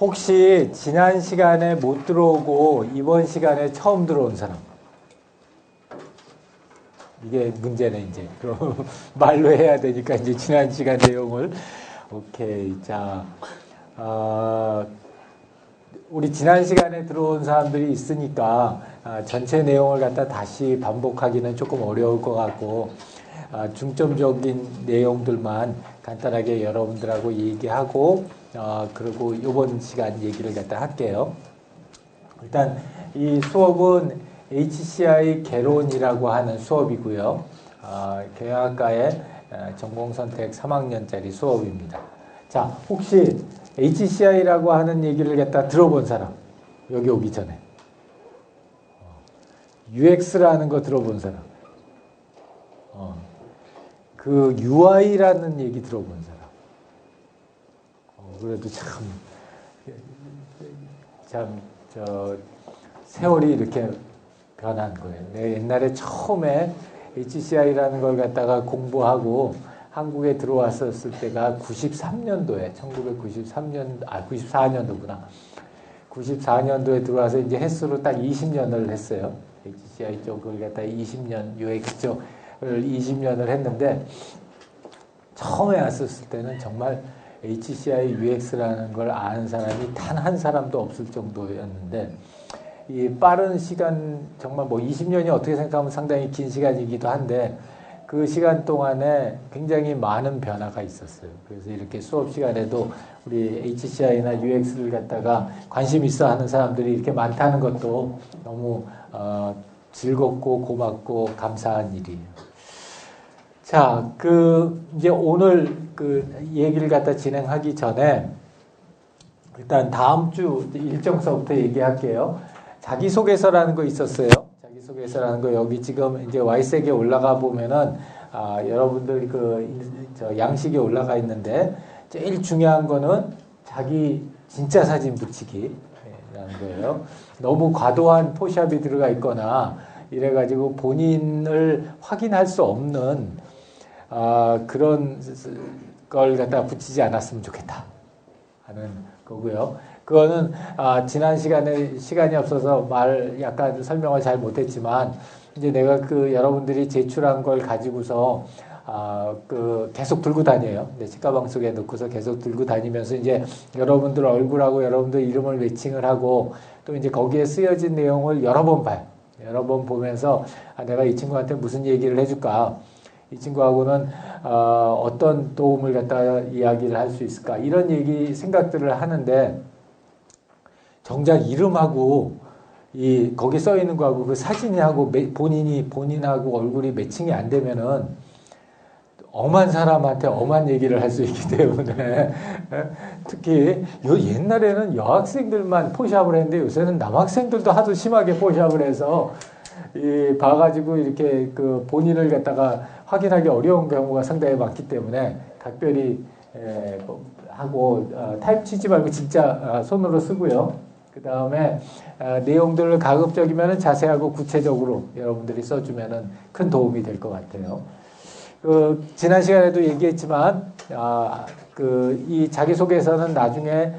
혹시 지난 시간에 못 들어오고 이번 시간에 처음 들어온 사람? 이게 문제네, 이제. 그럼 말로 해야 되니까 이제 지난 시간 내용을. 오케이. 자, 우리 지난 시간에 들어온 사람들이 있으니까 전체 내용을 갖다 다시 반복하기는 조금 어려울 것 같고, 중점적인 내용들만 간단하게 여러분들하고 얘기하고, 그리고 이번 시간 얘기를 갖다 할게요. 일단 이 수업은 HCI 개론이라고 하는 수업이고요. 경영학과의 전공선택 3학년짜리 수업입니다. 자, 혹시 HCI라고 하는 얘기를 갖다 들어본 사람? 여기 오기 전에. UX라는 거 들어본 사람? 그 UI라는 얘기 들어본 사람? 그래도 세월이 이렇게 변한 거예요. 내가 옛날에 처음에 HCI라는 걸 갖다가 공부하고 한국에 들어왔었을 때가 93년도에, 94년도구나. 94년도에 들어와서 이제 횟수로 딱 20년을 했어요. HCI 쪽을 갖다가 20년, UX 쪽을 20년을 했는데, 처음에 왔었을 때는 정말 HCI, UX라는 걸 아는 사람이 단 한 사람도 없을 정도였는데, 이 빠른 시간, 정말 뭐 20년이 어떻게 생각하면 상당히 긴 시간이기도 한데, 그 시간 동안에 굉장히 많은 변화가 있었어요. 그래서 이렇게 수업 시간에도 우리 HCI나 UX를 갖다가 관심 있어 하는 사람들이 이렇게 많다는 것도 너무 즐겁고 고맙고 감사한 일이에요. 자, 이제 오늘 얘기를 갖다 진행하기 전에 일단 다음 주 일정서부터 얘기할게요. 자기소개서라는 거 있었어요. 자기소개서라는 거 여기 지금 이제 Y색에 올라가 보면은 여러분들 양식에 올라가 있는데 제일 중요한 거는 자기 진짜 사진 붙이기라는 거예요. 너무 과도한 포샵이 들어가 있거나 이래가지고 본인을 확인할 수 없는 그런 걸 갖다 붙이지 않았으면 좋겠다 하는 거고요. 그거는 지난 시간이 없어서 약간 설명을 잘 못했지만 이제 내가 여러분들이 제출한 걸 가지고서 계속 들고 다녀요. 내 책가방 속에 넣고서 계속 들고 다니면서 이제 여러분들 얼굴하고 여러분들 이름을 매칭을 하고 또 이제 거기에 쓰여진 내용을 여러 번 봐요. 여러 번 보면서 내가 이 친구한테 무슨 얘기를 해줄까? 이 친구하고는 어떤 도움을 갖다 이야기를 할 수 있을까? 이런 생각들을 하는데 정작 이름하고 거기 써 있는 거하고 그 사진하고 본인하고 얼굴이 매칭이 안 되면은 엄한 사람한테 엄한 얘기를 할 수 있기 때문에 특히 옛날에는 여학생들만 포샵을 했는데 요새는 남학생들도 하도 심하게 포샵을 해서 봐가지고 이렇게 본인을 갖다가 확인하기 어려운 경우가 상당히 많기 때문에 각별히 하고 타입 치지 말고 진짜 손으로 쓰고요. 그 다음에 내용들을 가급적이면 자세하고 구체적으로 여러분들이 써주면 큰 도움이 될 것 같아요. 지난 시간에도 얘기했지만 이 자기소개서는 나중에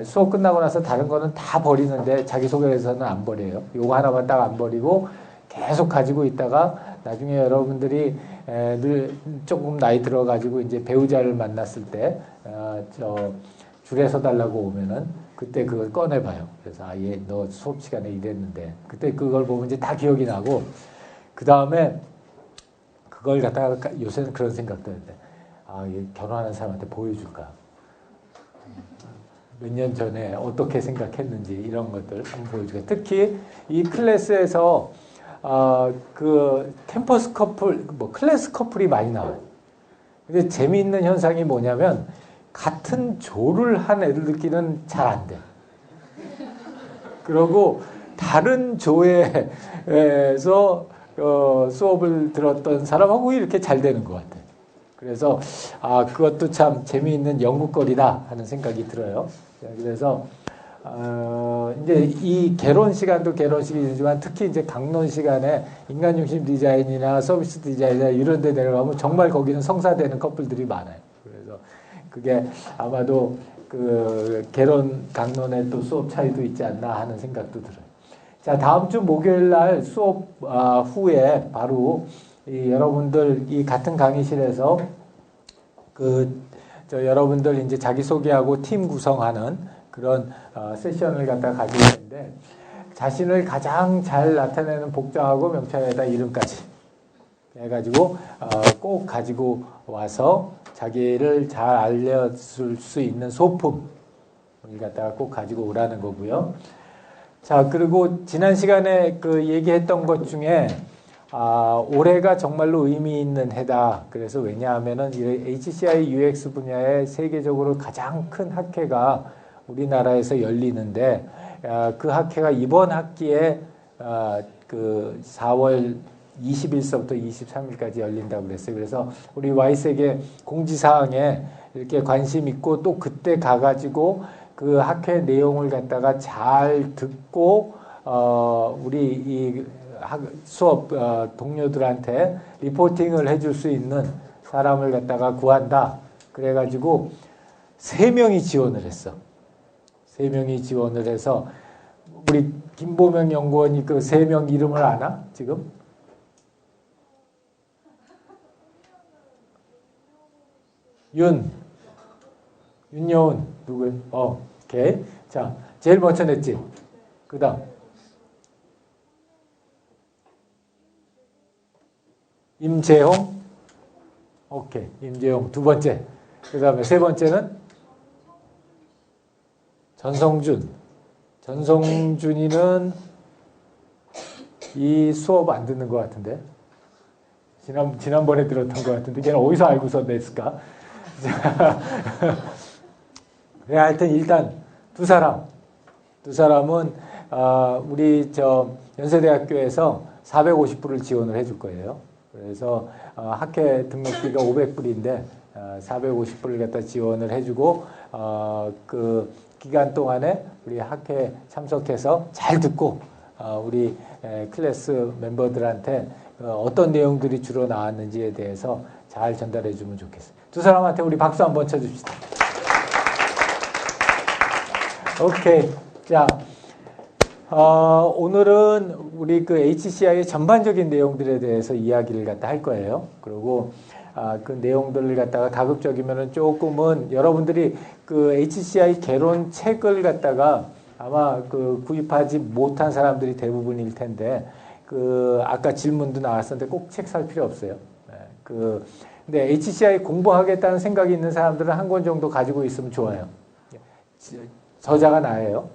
수업 끝나고 나서 다른 거는 다 버리는데 자기소개서는 안 버려요. 요거 하나만 딱 안 버리고 계속 가지고 있다가 나중에 여러분들이 조금 나이 들어가지고 이제 배우자를 만났을 때 줄에 서달라고 오면은 그때 그걸 꺼내봐요. 그래서 얘 너 수업 시간에 이랬는데 그때 그걸 보면 이제 다 기억이 나고 그 다음에 그걸 갖다가 요새는 그런 생각도 하는데 얘 결혼하는 사람한테 보여줄까? 몇 년 전에 어떻게 생각했는지 이런 것들 한번 보여줄까? 특히 이 클래스에서 캠퍼스 커플, 클래스 커플이 많이 나와요. 근데 재미있는 현상이 뭐냐면 같은 조를 한 애들끼리는 잘 안 돼. 그리고 다른 조에서 수업을 들었던 사람하고 이렇게 잘 되는 것 같아요. 그래서 그것도 참 재미있는 연구거리다 하는 생각이 들어요. 그래서 이제 이 개론 시간도 개론식이지만 특히 이제 강론 시간에 인간 중심 디자인이나 서비스 디자인이나 이런 데 내려가면 정말 거기는 성사되는 커플들이 많아요. 그래서 그게 아마도 그 개론 강론의 또 수업 차이도 있지 않나 하는 생각도 들어요. 자, 다음 주 목요일 날 수업 후에 바로 여러분들 이 같은 강의실에서 여러분들 이제 자기소개하고 팀 구성하는 그런 세션을 갖다 가지고 있는데, 자신을 가장 잘 나타내는 복장하고 명찰에다 이름까지 해가지고 꼭 가지고 와서 자기를 잘 알려줄 수 있는 소품을 갖다가 꼭 가지고 오라는 거고요. 자, 그리고 지난 시간에 그 얘기했던 것 중에 올해가 정말로 의미 있는 해다. 그래서 왜냐하면은 HCI UX 분야에 세계적으로 가장 큰 학회가 우리나라에서 열리는데, 그 학회가 이번 학기에 그 4월 20일서부터 23일까지 열린다고 그랬어요. 그래서 우리 Y색의 공지사항에 이렇게 관심 있고 또 그때 가가지고 그 학회 내용을 갖다가 잘 듣고 우리 이 수업 동료들한테 리포팅을 해줄 수 있는 사람을 갖다가 구한다. 그래가지고 3명이 지원을 했어. 3명이 지원을 해서 우리 김보명 연구원이 그 3명 이름을 아나? 지금? 윤여운 누구예요? 오케이. 자, 제일 먼저 냈지. 그다음 임재홍. 오케이. 임재홍 두 번째. 그다음에 세 번째는 전성준. 전성준이는 이 수업 안 듣는 것 같은데. 지난번에 들었던 것 같은데 걔는 어디서 알고서 냈을까? 네, 하여튼 일단 두 사람은 우리 연세대학교에서 450불을 지원을 해줄 거예요. 그래서 학회 등록비가 500불인데 450불을 갖다 지원을 해주고 그 기간 동안에 우리 학회 참석해서 잘 듣고 우리 클래스 멤버들한테 어떤 내용들이 주로 나왔는지에 대해서 잘 전달해 주면 좋겠어요. 두 사람한테 우리 박수 한번 쳐줍시다. 오케이. 자, 오늘은 우리 그 HCI의 전반적인 내용들에 대해서 이야기를 갖다 할 거예요. 그리고 그 내용들을 갖다가 가급적이면은 조금은 여러분들이 그 HCI 개론 책을 갖다가 아마 그 구입하지 못한 사람들이 대부분일 텐데, 그 아까 질문도 나왔었는데 꼭 책 살 필요 없어요. 근데 HCI 공부하겠다는 생각이 있는 사람들은 한 권 정도 가지고 있으면 좋아요. 저자가 나예요.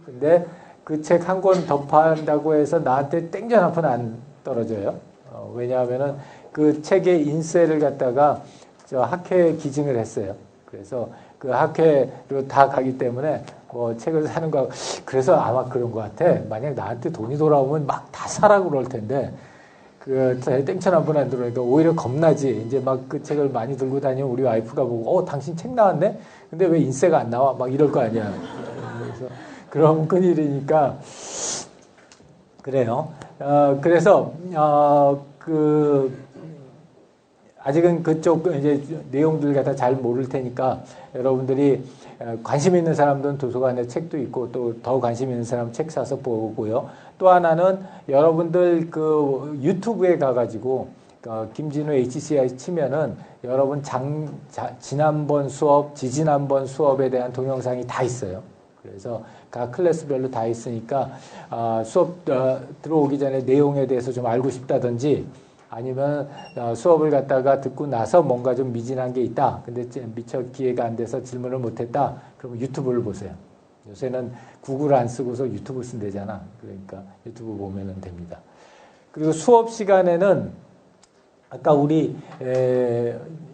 근데 그 책 한 권 더 판다고 해서 나한테 땡전 한 푼 안 떨어져요. 왜냐하면은 그 책의 인쇄를 갖다가 저 학회에 기증을 했어요. 그래서 그 학회로 다 가기 때문에 뭐 책을 사는 거, 그래서 아마 그런 것 같아. 만약 나한테 돈이 돌아오면 막 다 사라고 그럴 텐데, 그 땡천 한 푼 안 들어오니까 오히려 겁나지. 이제 막 그 책을 많이 들고 다니면 우리 와이프가 보고, 당신 책 나왔네? 근데 왜 인쇄가 안 나와? 막 이럴 거 아니야. 그래서 그럼 큰일이니까. 그래요. 그래서, 아직은 그쪽 이제 내용들 갖다 잘 모를 테니까 여러분들이 관심 있는 사람들은 도서관에 책도 있고 또 더 관심 있는 사람 책 사서 보고요. 또 하나는 여러분들 그 유튜브에 가가지고 김진우 HCI 치면은 여러분 지난번 수업, 지지난번 수업에 대한 동영상이 다 있어요. 그래서 각 클래스별로 다 있으니까 수업 들어오기 전에 내용에 대해서 좀 알고 싶다든지, 아니면 수업을 갖다가 듣고 나서 뭔가 좀 미진한 게 있다. 근데 미처 기회가 안 돼서 질문을 못했다. 그러면 유튜브를 보세요. 요새는 구글 안 쓰고서 유튜브 쓴대잖아. 그러니까 유튜브 보면 됩니다. 그리고 수업 시간에는 아까 우리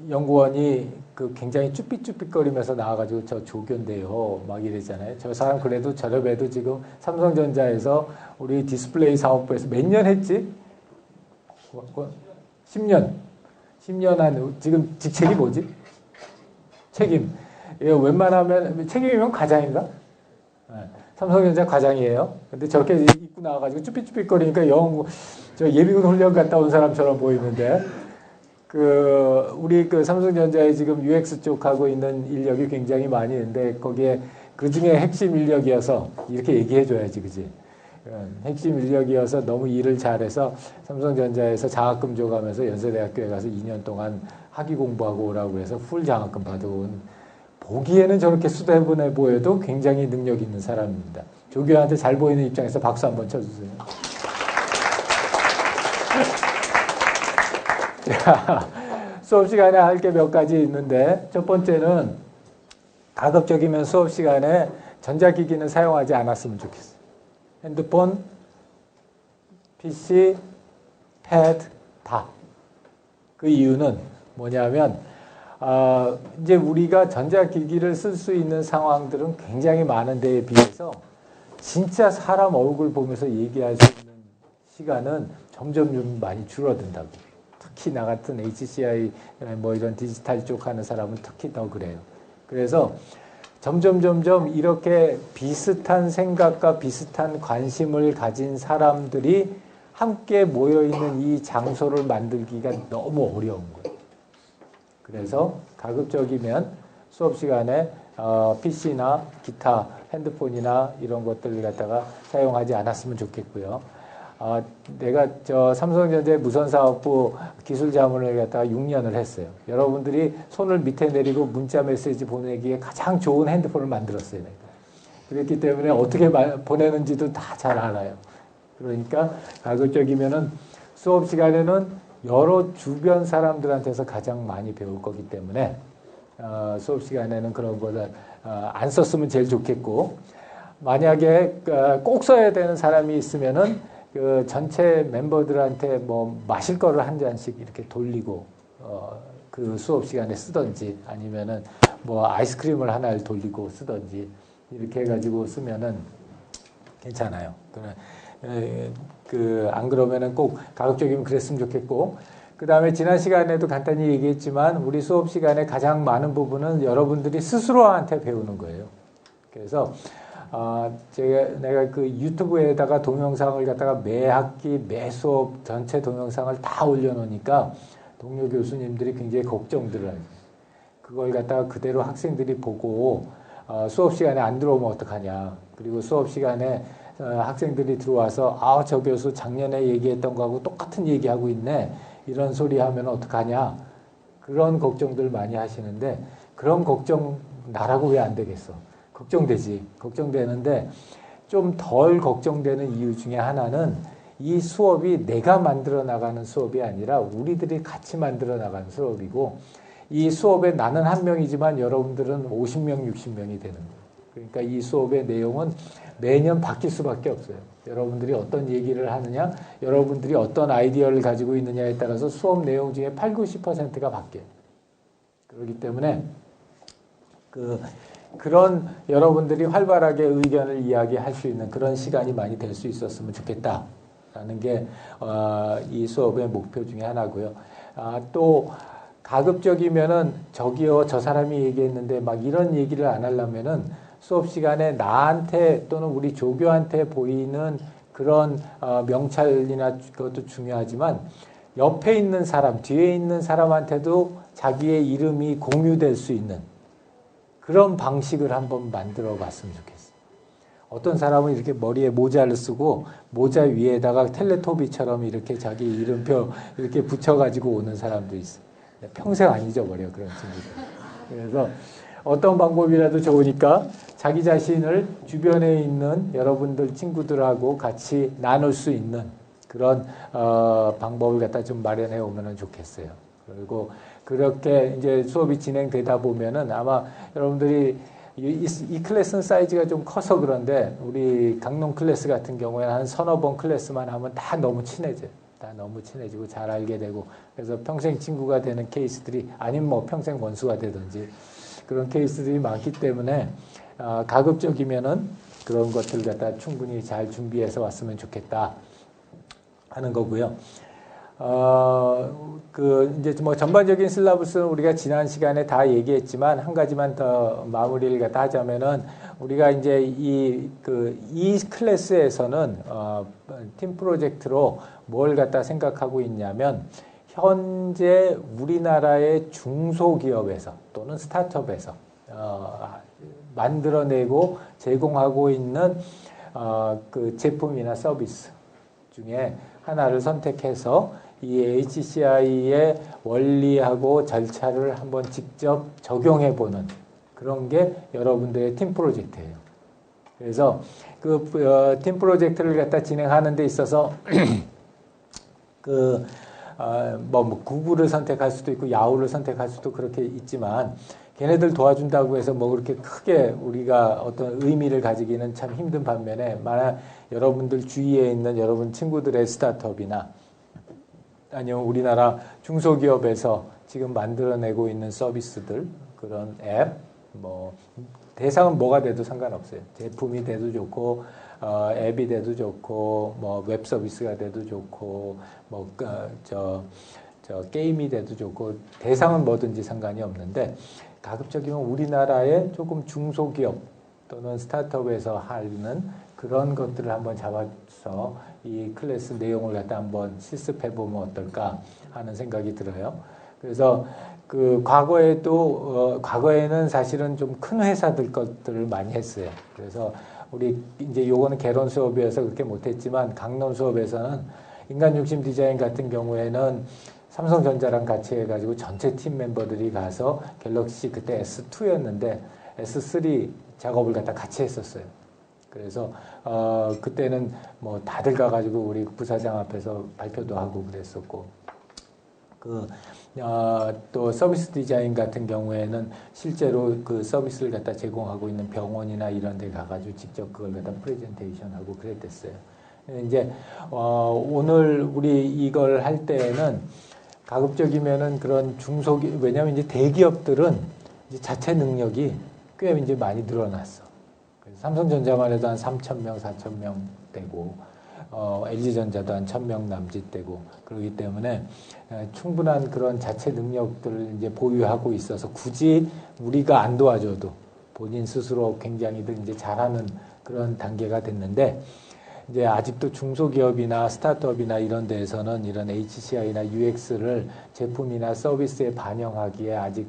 연구원이 그 굉장히 쭈삣쭈삣거리면서 나와가지고 저 조교인데요 막 이랬잖아요. 저 사람 그래도 저렴해도 지금 삼성전자에서 우리 디스플레이 사업부에서 몇 년 했지? 10년 한, 지금 직책이 뭐지? 책임. 웬만하면, 책임이면 과장인가? 삼성전자 과장이에요. 근데 저렇게 입고 나와가지고 쭈삣쭈삣거리니까 저 예비군 훈련 갔다 온 사람처럼 보이는데, 우리 삼성전자에 지금 UX 쪽 하고 있는 인력이 굉장히 많이 있는데, 거기에 그 중에 핵심 인력이어서, 이렇게 얘기해줘야지, 그지? 핵심 인력이어서 너무 일을 잘해서 삼성전자에서 장학금 줘가면서 연세대학교에 가서 2년 동안 학위 공부하고 오라고 해서 풀 장학금 받아온, 보기에는 저렇게 수다분해 보여도 굉장히 능력 있는 사람입니다. 조교한테 잘 보이는 입장에서 박수 한번 쳐주세요. 자, 수업 시간에 할 게 몇 가지 있는데, 첫 번째는 가급적이면 수업 시간에 전자기기는 사용하지 않았으면 좋겠어요. 핸드폰, PC, 패드 다. 그 이유는 뭐냐면 이제 우리가 전자기기를 쓸 수 있는 상황들은 굉장히 많은 데에 비해서 진짜 사람 얼굴 보면서 얘기할 수 있는 시간은 점점 좀 많이 줄어든다고. 특히 나 같은 HCI 뭐 이런 디지털 쪽 하는 사람은 특히 더 그래요. 그래서 점점 이렇게 비슷한 생각과 비슷한 관심을 가진 사람들이 함께 모여있는 이 장소를 만들기가 너무 어려운 거예요. 그래서 가급적이면 수업 시간에 PC나 기타, 핸드폰이나 이런 것들을 갖다가 사용하지 않았으면 좋겠고요. 내가 삼성전자 무선사업부 기술자문을 갖다가 6년을 했어요. 여러분들이 손을 밑에 내리고 문자 메시지 보내기에 가장 좋은 핸드폰을 만들었어요. 내가. 그렇기 때문에 어떻게 보내는지도 다 잘 알아요. 그러니까 가급적이면은 수업 시간에는 여러 주변 사람들한테서 가장 많이 배울 거기 때문에 수업 시간에는 그런 거를 안 썼으면 제일 좋겠고, 만약에 꼭 써야 되는 사람이 있으면은 그 전체 멤버들한테 뭐 마실 거를 한 잔씩 이렇게 돌리고 그 수업 시간에 쓰던지, 아니면은 뭐 아이스크림을 하나를 돌리고 쓰던지 이렇게 해가지고 쓰면은 괜찮아요. 안 그러면은 꼭 가급적이면 그랬으면 좋겠고, 그 다음에 지난 시간에도 간단히 얘기했지만 우리 수업 시간에 가장 많은 부분은 여러분들이 스스로한테 배우는 거예요. 그래서 내가 그 유튜브에다가 동영상을 갖다가 매 학기, 매 수업 전체 동영상을 다 올려놓으니까 동료 교수님들이 굉장히 걱정들을 하죠. 그걸 갖다가 그대로 학생들이 보고 수업 시간에 안 들어오면 어떡하냐. 그리고 수업 시간에 학생들이 들어와서 저 교수 작년에 얘기했던 거하고 똑같은 얘기하고 있네. 이런 소리 하면 어떡하냐. 그런 걱정들 많이 하시는데, 그런 걱정 나라고 왜 안 되겠어. 걱정되지. 걱정되는데 좀 덜 걱정되는 이유 중에 하나는 이 수업이 내가 만들어 나가는 수업이 아니라 우리들이 같이 만들어 나가는 수업이고, 이 수업에 나는 한 명이지만 여러분들은 50명, 60명이 되는 거예요. 그러니까 이 수업의 내용은 매년 바뀔 수밖에 없어요. 여러분들이 어떤 얘기를 하느냐, 여러분들이 어떤 아이디어를 가지고 있느냐에 따라서 수업 내용 중에 80, 90%가 바뀌어요. 그렇기 때문에 그런 여러분들이 활발하게 의견을 이야기할 수 있는 그런 시간이 많이 될 수 있었으면 좋겠다라는 게 이 수업의 목표 중에 하나고요. 또 가급적이면은 저기요, 저 사람이 얘기했는데 막 이런 얘기를 안 하려면은 수업 시간에 나한테 또는 우리 조교한테 보이는 그런 명찰이나 그것도 중요하지만 옆에 있는 사람, 뒤에 있는 사람한테도 자기의 이름이 공유될 수 있는 그런 방식을 한번 만들어 봤으면 좋겠어요. 어떤 사람은 이렇게 머리에 모자를 쓰고 모자 위에다가 텔레토비처럼 이렇게 자기 이름표 이렇게 붙여가지고 오는 사람도 있어요. 평생 안 잊어버려, 그런 친구들. 그래서 어떤 방법이라도 좋으니까 자기 자신을 주변에 있는 여러분들 친구들하고 같이 나눌 수 있는 그런 방법을 갖다 좀 마련해 오면 좋겠어요. 그리고 그렇게 이제 수업이 진행되다 보면은 아마 여러분들이 이 클래스는 사이즈가 좀 커서 그런데 우리 강론 클래스 같은 경우에는 한 서너 번 클래스만 하면 다 너무 친해져요. 다 너무 친해지고 잘 알게 되고, 그래서 평생 친구가 되는 케이스들이, 아니면 뭐 평생 원수가 되든지 그런 케이스들이 많기 때문에 가급적이면은 그런 것들 갖다 충분히 잘 준비해서 왔으면 좋겠다 하는 거고요. 이제 뭐 전반적인 실라부스는 우리가 지난 시간에 다 얘기했지만 한 가지만 더 마무리를 갖다 하자면은, 우리가 이제 이 클래스에서는 팀 프로젝트로 뭘 갖다 생각하고 있냐면, 현재 우리나라의 중소기업에서 또는 스타트업에서 만들어내고 제공하고 있는 그 제품이나 서비스 중에 하나를 선택해서 이 HCI의 원리하고 절차를 한번 직접 적용해보는 그런 게 여러분들의 팀 프로젝트예요. 그래서 그 팀 프로젝트를 갖다 진행하는 데 있어서 뭐 구글을 선택할 수도 있고 야후를 선택할 수도 그렇게 있지만 걔네들 도와준다고 해서 뭐 그렇게 크게 우리가 어떤 의미를 가지기는 참 힘든 반면에 만약 여러분들 주위에 있는 여러분 친구들의 스타트업이나 아니면 우리나라 중소기업에서 지금 만들어내고 있는 서비스들 그런 앱 뭐 대상은 뭐가 돼도 상관없어요. 제품이 돼도 좋고 앱이 돼도 좋고 뭐 웹 서비스가 돼도 좋고 뭐 게임이 돼도 좋고 대상은 뭐든지 상관이 없는데 가급적이면 우리나라의 조금 중소기업 또는 스타트업에서 하는 그런 것들을 한번 잡아서 이 클래스 내용을 갖다 한번 실습해 보면 어떨까 하는 생각이 들어요. 그래서 그 과거에는 사실은 좀 큰 회사들 것들을 많이 했어요. 그래서 우리 이제 요거는 개론 수업이어서 그렇게 못했지만 강론 수업에서는 인간 중심 디자인 같은 경우에는 삼성전자랑 같이 해가지고 전체 팀 멤버들이 가서 갤럭시 그때 S2였는데 S3 작업을 갖다 같이 했었어요. 그래서 그때는 뭐 다들 가가지고 우리 부사장 앞에서 발표도 하고 그랬었고 또 서비스 디자인 같은 경우에는 실제로 그 서비스를 갖다 제공하고 있는 병원이나 이런 데 가가지고 직접 그걸 갖다 프레젠테이션 하고 그랬댔어요. 이제 오늘 우리 이걸 할 때에는 가급적이면은 그런 왜냐면 이제 대기업들은 이제 자체 능력이 꽤 이제 많이 늘어났어. 그래서 삼성전자만 해도 한 3,000명, 4,000명 되고, LG전자도 한 1,000명 남짓 되고, 그러기 때문에 충분한 그런 자체 능력들을 이제 보유하고 있어서 굳이 우리가 안 도와줘도 본인 스스로 굉장히들 이제 잘하는 그런 단계가 됐는데, 이제 아직도 중소기업이나 스타트업이나 이런 데에서는 이런 HCI나 UX를 제품이나 서비스에 반영하기에 아직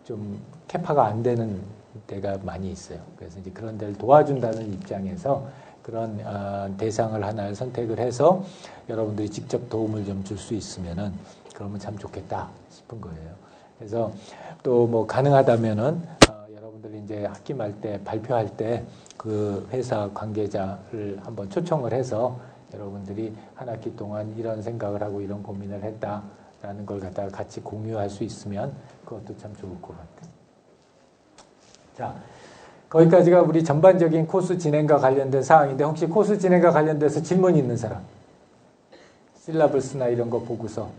좀 캐파가 안 되는 데가 많이 있어요. 그래서 이제 그런 데를 도와준다는 입장에서 그런 대상을 하나를 선택을 해서 여러분들이 직접 도움을 좀 줄 수 있으면은 그러면 참 좋겠다 싶은 거예요. 그래서 또 뭐 가능하다면은 여러분들이 이제 학기 말 때 발표할 때 그 회사 관계자를 한번 초청을 해서 여러분들이 한 학기 동안 이런 생각을 하고 이런 고민을 했다라는 걸 갖다가 같이 공유할 수 있으면 그것도 참 좋을 것 같아요. 자, 거기까지가 우리 전반적인 코스 진행과 관련된 사항인데 혹시 코스 진행과 관련돼서 질문 있는 사람? 실라버스나 이런 거 보고서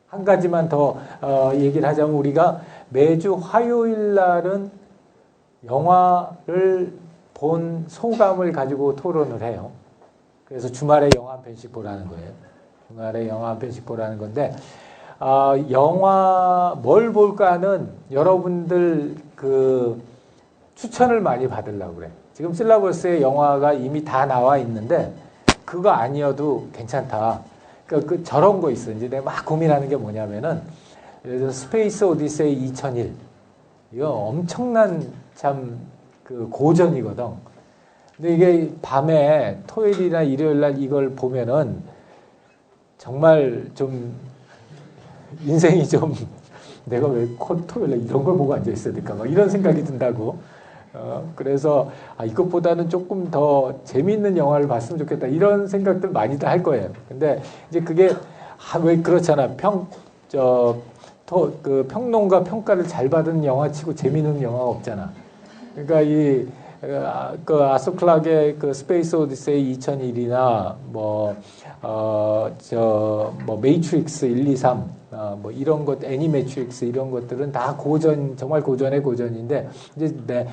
한 가지만 더 얘기를 하자면 우리가 매주 화요일 날은 영화를 본 소감을 가지고 토론을 해요. 그래서 주말에 영화 한 편씩 보라는 거예요. 주말에 영화 한 편씩 보라는 건데 영화 뭘 볼까는 여러분들 그 추천을 많이 받으려고 그래. 지금 실라버스에 영화가 이미 다 나와 있는데 그거 아니어도 괜찮다. 그러니까 저런 거 있어. 이제 내가 막 고민하는 게 뭐냐면은 예를 들어 스페이스 오디세이 2001 이거 엄청난 참 그 고전이거든. 근데 이게 밤에 토요일이나 일요일 날 이걸 보면은 정말 좀 인생이 좀 내가 왜 토요일 날 이런 걸 보고 앉아 있어야 될까 막 이런 생각이 든다고. 그래서 이것보다는 조금 더 재미있는 영화를 봤으면 좋겠다 이런 생각들 많이들 할 거예요. 근데 이제 그게 왜 그렇잖아. 그 평론가 평가를 잘 받은 영화치고 재미있는 영화가 없잖아. 그러니까 그 아서 클락의 그 스페이스 오디세이 2001이나 메이트릭스 1, 2, 3 뭐 이런 것 애니매트릭스 이런 것들은 다 고전 정말 고전의 고전인데 이제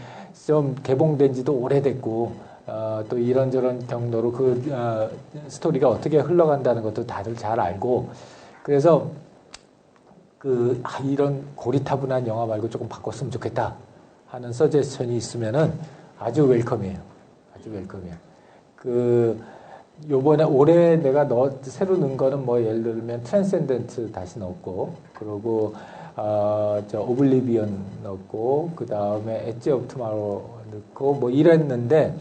좀 개봉된 지도 오래됐고 또 이런저런 경로로 스토리가 어떻게 흘러간다는 것도 다들 잘 알고 그래서 이런 고리타분한 영화 말고 조금 바꿨으면 좋겠다 하는 서제션이 있으면은 아주 웰컴이에요. 아주 웰컴이에요. 요번에 올해 내가 새로 넣은 거는 뭐 예를 들면 트랜센덴트 다시 넣었고, 그리고 저 오블리비언 넣었고, 그 다음에 엣지 오브 투마로 넣고 뭐 이랬는데,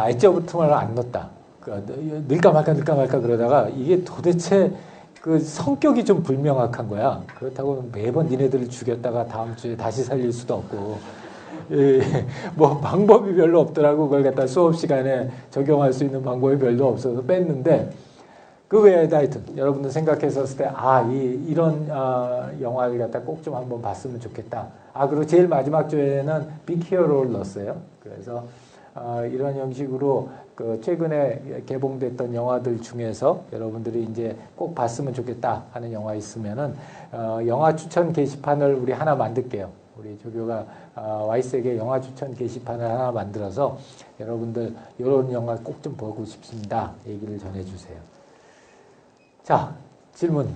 엣지 오브 투마로 안 넣었다. 넣을까 말까 그러다가 이게 도대체 그 성격이 좀 불명확한 거야. 그렇다고 매번 니네들을 죽였다가 다음 주에 다시 살릴 수도 없고. 뭐 방법이 별로 없더라고. 그걸 갖다 수업 시간에 적용할 수 있는 방법이 별로 없어서 뺐는데, 그 외에도 하여튼 여러분들 생각했었을 때 이런 영화를 갖다 꼭 좀 한번 봤으면 좋겠다. 그리고 제일 마지막 주에는 빅히어로를 넣었어요. 그래서 이런 형식으로 그 최근에 개봉됐던 영화들 중에서 여러분들이 이제 꼭 봤으면 좋겠다 하는 영화 있으면은 영화 추천 게시판을 우리 하나 만들게요. 우리 조교가 와이스에게 영화 추천 게시판을 하나 만들어서 여러분들 이런 영화 꼭 좀 보고 싶습니다. 얘기를 전해주세요. 자, 질문.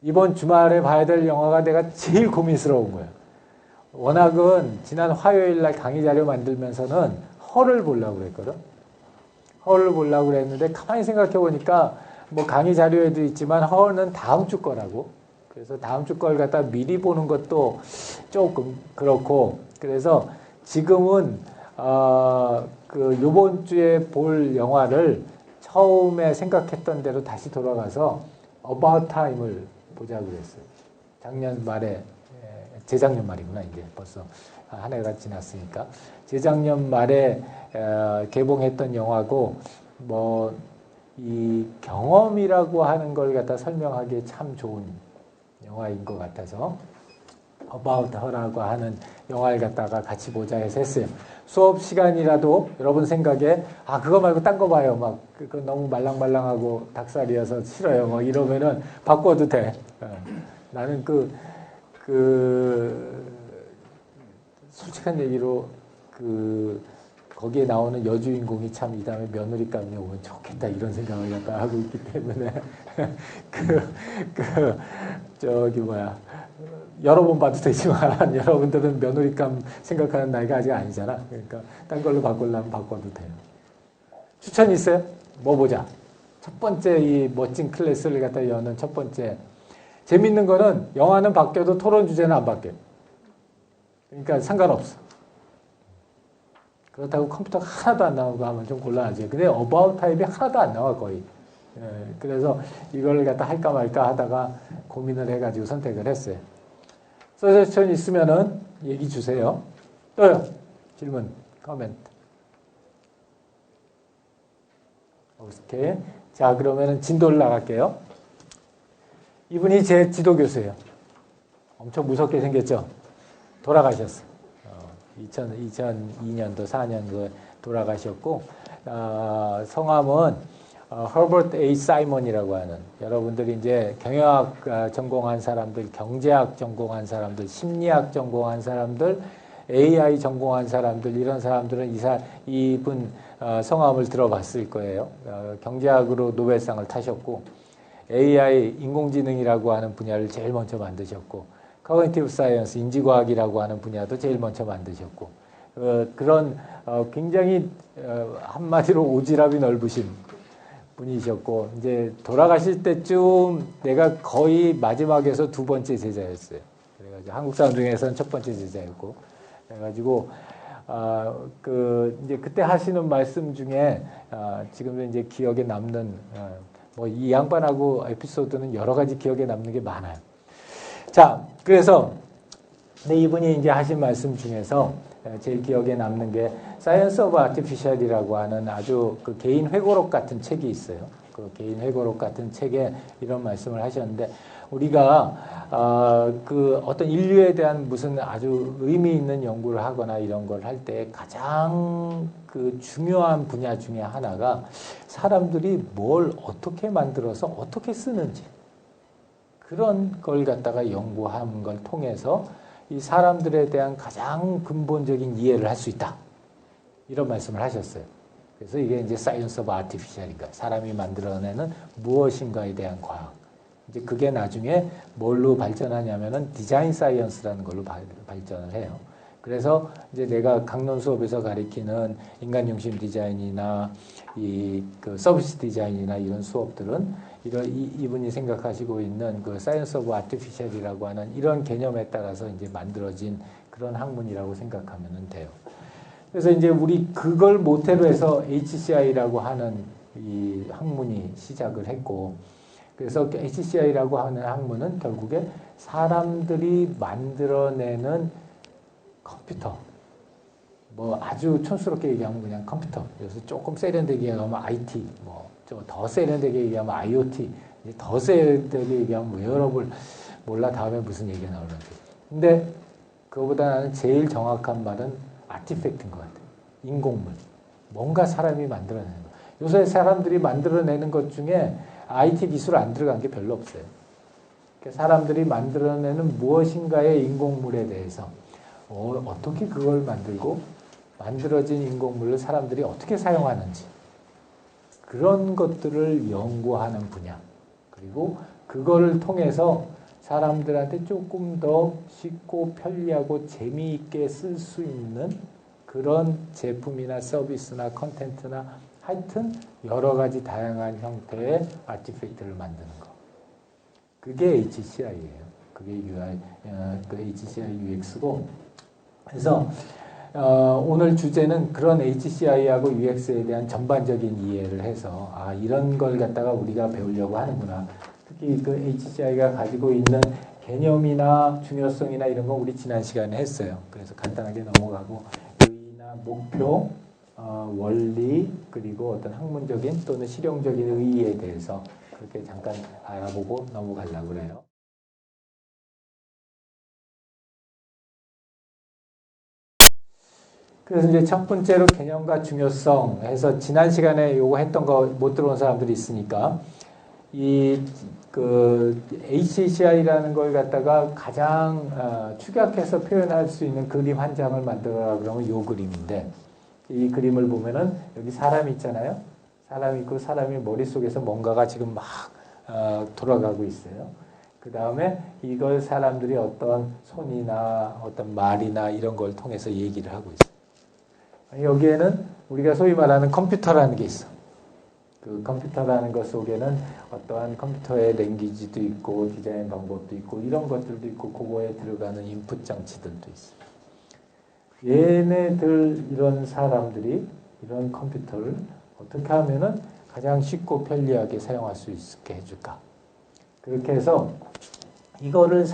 이번 주말에 봐야 될 영화가 내가 제일 고민스러운 거예요. 워낙은 지난 화요일 날 강의 자료 만들면서는 헐을 보려고 그랬거든. 헐을 보려고 그랬는데 가만히 생각해 보니까 뭐 강의 자료에도 있지만 헐은 다음 주 거라고. 그래서 다음 주 걸 갖다 미리 보는 것도 조금 그렇고. 그래서 지금은 그 요번 주에 볼 영화를 처음에 생각했던 대로 다시 돌아가서 About Time을 보자고 그랬어요. 작년 말에, 재작년 말이구나, 이제 벌써 한 해가 지났으니까. 재작년 말에 개봉했던 영화고, 뭐, 이 경험이라고 하는 걸 갖다 설명하기에 참 좋은 영화인 것 같아서 About Her라고 하는 영화를 갖다가 같이 보자 해서 했어요. 수업 시간이라도 여러분 생각에 그거 말고 딴 거 봐요. 막 그거 너무 말랑말랑하고 닭살이어서 싫어요. 뭐 이러면은 바꿔도 돼. 나는 솔직한 얘기로 거기에 나오는 여주인공이 참 이 다음에 며느리감이 오면 좋겠다 이런 생각을 약간 하고 있기 때문에 여러 번 봐도 되지만 여러분들은 며느리감 생각하는 나이가 아직 아니잖아. 그러니까 딴 걸로 바꾸려면 바꿔도 돼요. 추천 있어요? 뭐 보자. 첫 번째 이 멋진 클래스를 갖다 여는 첫 번째. 재밌는 거는 영화는 바뀌어도 토론 주제는 안 바뀌어요. 그러니까 상관없어. 그렇다고 컴퓨터가 하나도 안 나오고 하면 좀 곤란하지. 근데 어바웃 타입이 하나도 안 나와 거의. 그래서 이걸 갖다 할까 말까 하다가 고민을 해가지고 선택을 했어요. 서제션 있으면은 얘기 주세요. 또요. 질문, 코멘트. 오케이. 자, 그러면은 진도를 나갈게요. 이분이 제 지도 교수예요. 엄청 무섭게 생겼죠? 돌아가셨어. 2002년도 4년 돌아가셨고, 성함은 허버트 A. 사이먼이라고 하는, 여러분들이 이제 경영학 전공한 사람들, 경제학 전공한 사람들, 심리학 전공한 사람들, AI 전공한 사람들, 이런 사람들은 이분 성함을 들어봤을 거예요. 경제학으로 노벨상을 타셨고, AI 인공지능이라고 하는 분야를 제일 먼저 만드셨고, 커그니티브 사이언스 인지과학이라고 하는 분야도 제일 먼저 만드셨고, 그런 굉장히 한마디로 오지랖이 넓으신 분이셨고, 이제 돌아가실 때쯤 내가 거의 마지막에서 두 번째 제자였어요. 그래가지고 한국 사람 중에서는 첫 번째 제자였고, 그래가지고 이제 그때 하시는 말씀 중에 지금 이제 기억에 남는 뭐 이 양반하고 에피소드는 여러 가지 기억에 남는 게 많아요. 자, 그래서 이분이 이제 하신 말씀 중에서 제일 기억에 남는 게 사이언스 오브 아티피셜이라고 하는 아주 그 개인 회고록 같은 책이 있어요. 그 개인 회고록 같은 책에 이런 말씀을 하셨는데, 우리가 그 어떤 인류에 대한 무슨 아주 의미 있는 연구를 하거나 이런 걸 할 때 가장 그 중요한 분야 중에 하나가 사람들이 뭘 어떻게 만들어서 어떻게 쓰는지, 그런 걸 갖다가 연구하는 걸 통해서 이 사람들에 대한 가장 근본적인 이해를 할 수 있다. 이런 말씀을 하셨어요. 그래서 이게 이제 사이언스 오브 아티피셜인가, 사람이 만들어내는 무엇인가에 대한 과학. 이제 그게 나중에 뭘로 발전하냐면은 디자인 사이언스라는 걸로 발전을 해요. 그래서 이제 내가 강론 수업에서 가리키는 인간 중심 디자인이나 그 서비스 디자인이나 이런 수업들은 이분이 생각하시고 있는 그 사이언스 오브 아티피셜이라고 하는 이런 개념에 따라서 이제 만들어진 그런 학문이라고 생각하면 돼요. 그래서 이제 우리 그걸 모태로 해서 HCI라고 하는 이 학문이 시작을 했고, 그래서 HCI라고 하는 학문은 결국에 사람들이 만들어내는 컴퓨터, 뭐 아주 촌스럽게 얘기하면 그냥 컴퓨터, 그래서 조금 세련되게 얘기하면 IT, 뭐 더 세련되게 얘기하면 IoT, 이제 더 세련되게 얘기하면 웨어러블, 몰라 다음에 무슨 얘기가 나오는지. 근데 그거보다 나는 제일 정확한 말은 아티팩트인 것 같아요. 인공물. 뭔가 사람이 만들어내는 거. 요새 사람들이 만들어내는 것 중에 IT 기술 안 들어간 게 별로 없어요. 사람들이 만들어내는 무엇인가의 인공물에 대해서 어떻게 그걸 만들고 만들어진 인공물을 사람들이 어떻게 사용하는지 그런 것들을 연구하는 분야. 그리고 그거를 통해서 사람들한테 조금 더 쉽고 편리하고 재미있게 쓸 수 있는 그런 제품이나 서비스나 컨텐츠나 하여튼 여러 가지 다양한 형태의 아티팩트를 만드는 거. 그게 HCI예요. 그게 그 HCI UX고. 그래서 오늘 주제는 그런 HCI하고 UX에 대한 전반적인 이해를 해서 이런 걸 갖다가 우리가 배우려고 하는구나. 특히 그 HCI가 가지고 있는 개념이나 중요성이나 이런 거 우리 지난 시간에 했어요. 그래서 간단하게 넘어가고 의의나 목표, 원리 그리고 어떤 학문적인 또는 실용적인 의의에 대해서 그렇게 잠깐 알아보고 넘어가려고 그래요. 그래서 이제 첫 번째로 개념과 중요성 해서 지난 시간에 요거 했던 거 못 들어온 사람들이 있으니까 그 HCI라는 걸 갖다가 가장 축약해서 표현할 수 있는 그림 한 장을 만들어라 그러면 요 그림인데 이 그림을 보면은 여기 사람이 있잖아요. 사람이 있고 사람이 머릿속에서 뭔가가 지금 막 돌아가고 있어요. 그 다음에 이걸 사람들이 어떤 손이나 어떤 말이나 이런 걸 통해서 얘기를 하고 있어요. 여기에는 우리가 소위 말하는 컴퓨터라는 게 있어. 그 컴퓨터라는 것 속에는 어떠한 컴퓨터의 랭귀지도 있고 디자인 방법도 있고 이런 것들도 있고 그거에 들어가는 인풋 장치들도 있어요. 얘네들 이런 사람들이 이런 컴퓨터를 어떻게 하면은 가장 쉽고 편리하게 사용할 수 있게 해줄까? 그렇게 해서 이거를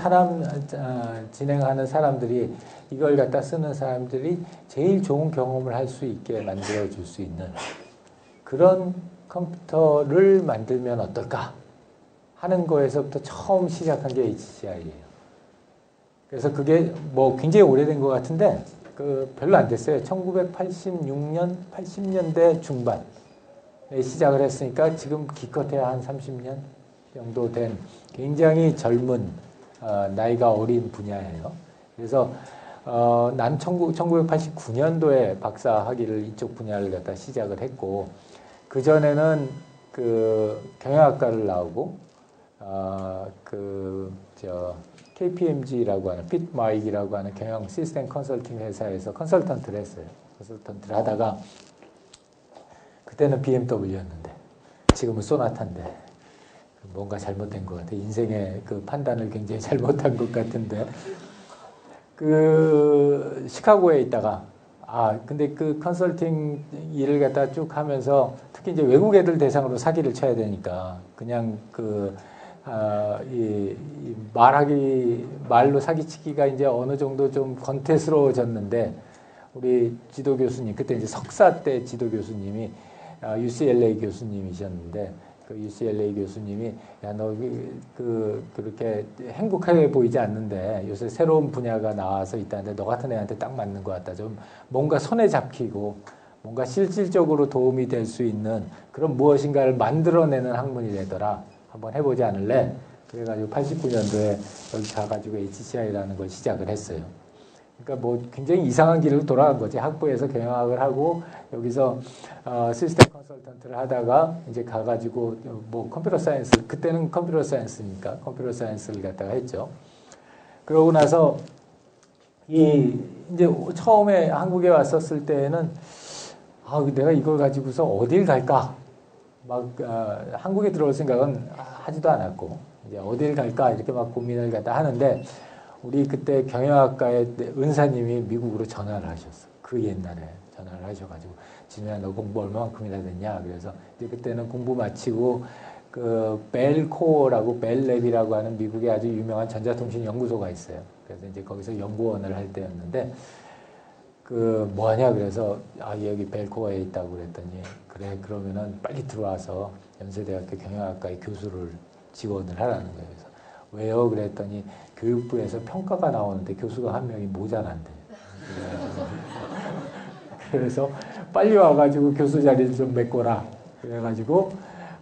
진행하는 사람들이 이걸 갖다 쓰는 사람들이 제일 좋은 경험을 할 수 있게 만들어 줄 수 있는 그런 컴퓨터를 만들면 어떨까 하는 거에서부터 처음 시작한 게 HCI예요. 그래서 그게 뭐 굉장히 오래된 것 같은데 별로 안 됐어요. 1986년, 80년대 중반에 시작을 했으니까 지금 기껏해야 한 30년 정도 된 굉장히 젊은 나이가 어린 분야예요. 그래서 난 1989년도에 박사 학위를 이쪽 분야를 갖다 시작을 했고 그 전에는 그 경영학과를 나오고 KPMG라고 하는 핏마이기라고 하는 경영 시스템 컨설팅 회사에서 컨설턴트를 했어요. 컨설턴트를 하다가 그때는 BMW였는데 지금은 소나타인데 뭔가 잘못된 것 같아. 인생의 그 판단을 굉장히 잘못한 것 같은데 그 시카고에 있다가 근데 그 컨설팅 일을 갖다 쭉 하면서 특히 이제 외국 애들 대상으로 사기를 쳐야 되니까 그냥 말로 사기치기가 이제 어느 정도 좀 권태스러워졌는데 우리 지도 교수님, 그때 이제 석사 때 지도 교수님이 UCLA 교수님이셨는데 그 UCLA 교수님이 너 그렇게 행복하게 보이지 않는데 요새 새로운 분야가 나와서 있다는데 너 같은 애한테 딱 맞는 것 같다. 좀 뭔가 손에 잡히고 뭔가 실질적으로 도움이 될 수 있는 그런 무엇인가를 만들어내는 학문이 되더라. 한번 해보지 않을래? 그래가지고 89년도에 여기 가가지고 HCI라는 걸 시작을 했어요. 그러니까 뭐 굉장히 이상한 길을 돌아간 거지. 학부에서 경영학을 하고 여기서 시스템 컨설턴트를 하다가 이제 가가지고 뭐 컴퓨터 사이언스, 그때는 컴퓨터 사이언스니까 컴퓨터 사이언스를 갖다가 했죠. 그러고 나서 이제 처음에 한국에 왔었을 때에는 내가 이걸 가지고서 어딜 갈까? 막 한국에 들어올 생각은 하지도 않았고 이제 어딜 갈까 이렇게 막 고민을 갖다 하는데 우리 그때 경영학과의 은사님이 미국으로 전화를 하셨어. 그 옛날에 전화를 하셔가지고 진우야 너 공부 얼마만큼이나 됐냐? 그래서 이제 그때는 공부 마치고 그 벨코어라고 벨랩이라고 하는 미국의 아주 유명한 전자통신 연구소가 있어요. 그래서 이제 거기서 연구원을 할 때였는데 그 뭐하냐 그래서 여기 벨코어에 있다고 그랬더니 그래 그러면은 빨리 들어와서 연세대학교 경영학과의 교수를 지원을 하라는 거예요. 그래서 왜요? 그랬더니 교육부에서 평가가 나오는데 교수가 한 명이 모자란대. 그래서 빨리 와가지고 교수 자리를 좀 메꿔라. 그래가지고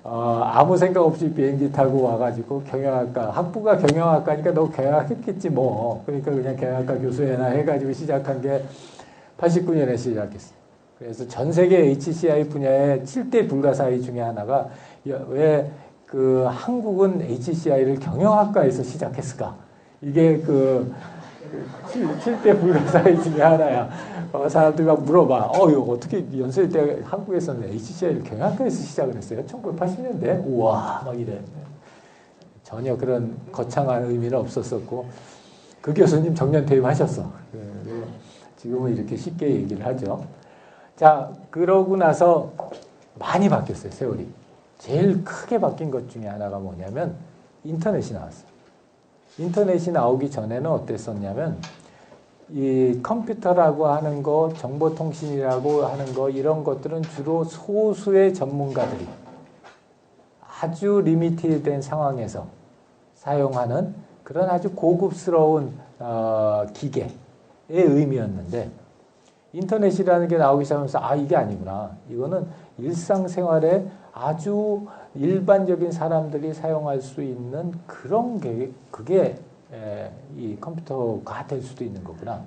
아무 생각 없이 비행기 타고 와가지고 경영학과 학부가 경영학과니까 너 경영학했겠지 뭐. 그러니까 그냥 경영학과 교수회나 해가지고 시작한 게 89년에 시작했어요. 그래서 전 세계 HCI 분야의 7대 불가사의 중에 하나가 왜 그 한국은 HCI를 경영학과에서 시작했을까? 이게 그 7대 불가사의 중에 하나야. 사람들이 막 물어봐. 이거 어떻게 연세대 한국에서는 HCI를 경영학과에서 시작을 했어요? 1980년대? 우와, 막 이래. 전혀 그런 거창한 의미는 없었었고, 그 교수님 정년 퇴임하셨어. 지금은 이렇게 쉽게 얘기를 하죠. 자, 그러고 나서 많이 바뀌었어요, 세월이. 제일 크게 바뀐 것 중에 하나가 뭐냐면, 인터넷이 나왔어요. 인터넷이 나오기 전에는 어땠었냐면, 이 컴퓨터라고 하는 거, 정보통신이라고 하는 거, 이런 것들은 주로 소수의 전문가들이 아주 리미티된 상황에서 사용하는 그런 아주 고급스러운 기계의 의미였는데, 인터넷이라는 게 나오기 시작하면서 이게 아니구나. 이거는 일상생활에 아주 일반적인 사람들이 사용할 수 있는 그런 게 그게 이 컴퓨터가 될 수도 있는 거구나.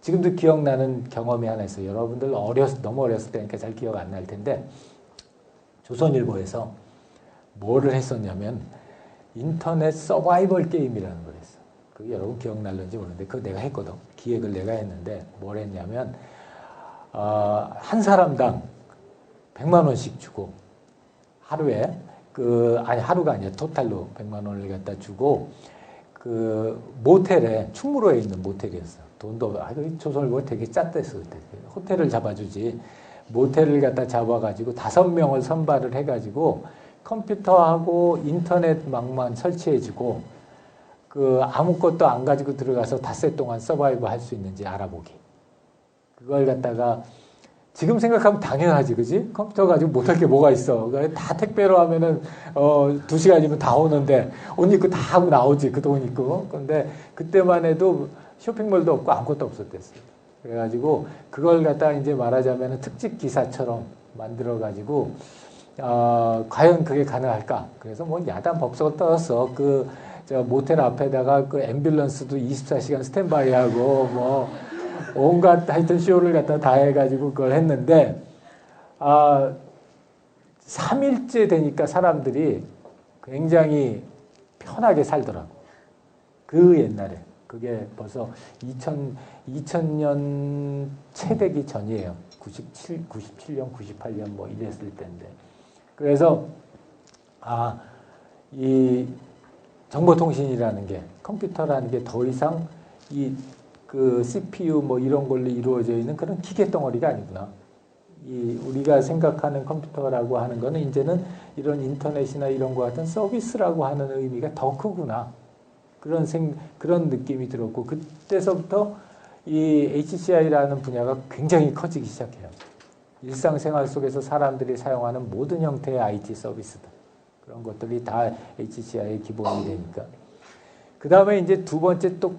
지금도 기억나는 경험이 하나 있어요. 여러분들 너무 어렸을 때니까 잘 기억 안 날 텐데 조선일보에서 뭐를 했었냐면 인터넷 서바이벌 게임이라는 걸 했어. 그게 여러분 기억날는지 모르는데 그거 내가 했거든. 기획을 내가 했는데 뭘 했냐면 한 사람당 100만 원씩 주고 하루에 하루가 아니라 토탈로 100만 원을 갖다 주고 그 모텔에 충무로에 있는 모텔이었어. 돈도 조선일보 되게 짰댔어 그때. 호텔을 잡아주지. 모텔을 갖다 잡아가지고 5명을 선발을 해가지고 컴퓨터하고 인터넷망만 설치해주고 그 아무것도 안 가지고 들어가서 닷새 동안 서바이브 할 수 있는지 알아보기. 그걸 갖다가 지금 생각하면 당연하지, 그지? 컴퓨터 가지고 못할 게 뭐가 있어. 다 택배로 하면은, 2시간이면 다 오는데, 옷 입고 다 하고 나오지, 그 돈 있고. 근데 그때만 해도 쇼핑몰도 없고 아무것도 없었댔어요. 그래가지고, 그걸 갖다가 이제 말하자면 특집 기사처럼 만들어가지고, 과연 그게 가능할까? 그래서 뭐 야단 법석을 떠서 모텔 앞에다가 그 앰뷸런스도 24시간 스탠바이 하고, 온갖 하여튼 쇼를 갖다 다 해가지고 그걸 했는데 3일째 되니까 사람들이 굉장히 편하게 살더라고. 그 옛날에. 그게 벌써 2000년 채 되기 전이에요. 97년, 98년 뭐 이랬을 때인데. 그래서 이 정보통신이라는 게 컴퓨터라는 게 더 이상 그 CPU 뭐 이런 걸로 이루어져 있는 그런 기계 덩어리가 아니구나. 우리가 생각하는 컴퓨터라고 하는 거는 이제는 이런 인터넷이나 이런 거 같은 서비스라고 하는 의미가 더 크구나. 그런 느낌이 들었고, 그때서부터 이 HCI라는 분야가 굉장히 커지기 시작해요. 일상생활 속에서 사람들이 사용하는 모든 형태의 IT 서비스들. 그런 것들이 다 HCI의 기본이 되니까. 그 다음에 이제 두 번째 또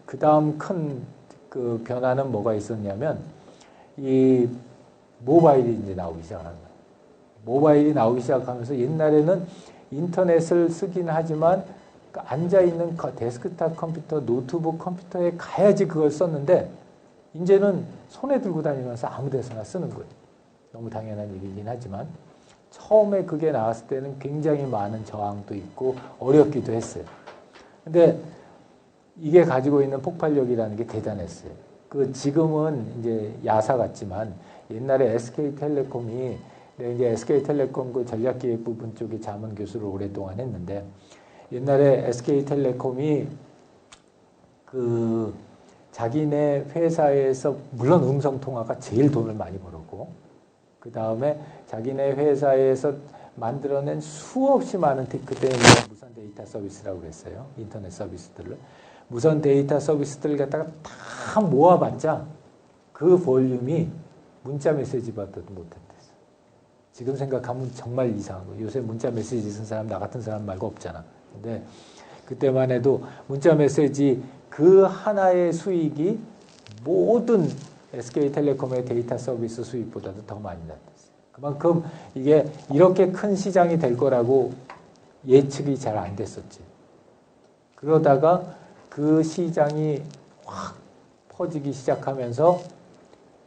그 다음 큰 그 변화는 뭐가 있었냐면, 이 모바일이 이제 나오기 시작하는 거예요. 모바일이 나오기 시작하면서 옛날에는 인터넷을 쓰긴 하지만 앉아있는 데스크탑 컴퓨터, 노트북 컴퓨터에 가야지 그걸 썼는데, 이제는 손에 들고 다니면서 아무 데서나 쓰는 거예요. 너무 당연한 일이긴 하지만, 처음에 그게 나왔을 때는 굉장히 많은 저항도 있고 어렵기도 했어요. 근데 이게 가지고 있는 폭발력이라는 게 대단했어요. 그 지금은 이제 야사 같지만 옛날에 SK텔레콤이 내가 이제 SK텔레콤 그 전략기획 부분 쪽에 자문 교수를 오랫동안 했는데 옛날에 SK텔레콤이 그 자기네 회사에서 물론 음성 통화가 제일 돈을 많이 벌었고 그 다음에 자기네 회사에서 만들어낸 수없이 많은 그때는 무선 데이터 서비스라고 그랬어요. 인터넷 서비스들을 무선 데이터 서비스들을 갖다가 다 모아봤자 그 볼륨이 문자 메시지 받아도 못했댔어. 지금 생각하면 정말 이상한 거. 요새 문자 메시지 쓴 사람 나 같은 사람 말고 없잖아. 근데 그때만 해도 문자 메시지 그 하나의 수익이 모든 SK텔레콤의 데이터 서비스 수익보다도 더 많이 났댔어요. 그만큼 이게 이렇게 큰 시장이 될 거라고 예측이 잘 안 됐었지. 그러다가 그 시장이 확 퍼지기 시작하면서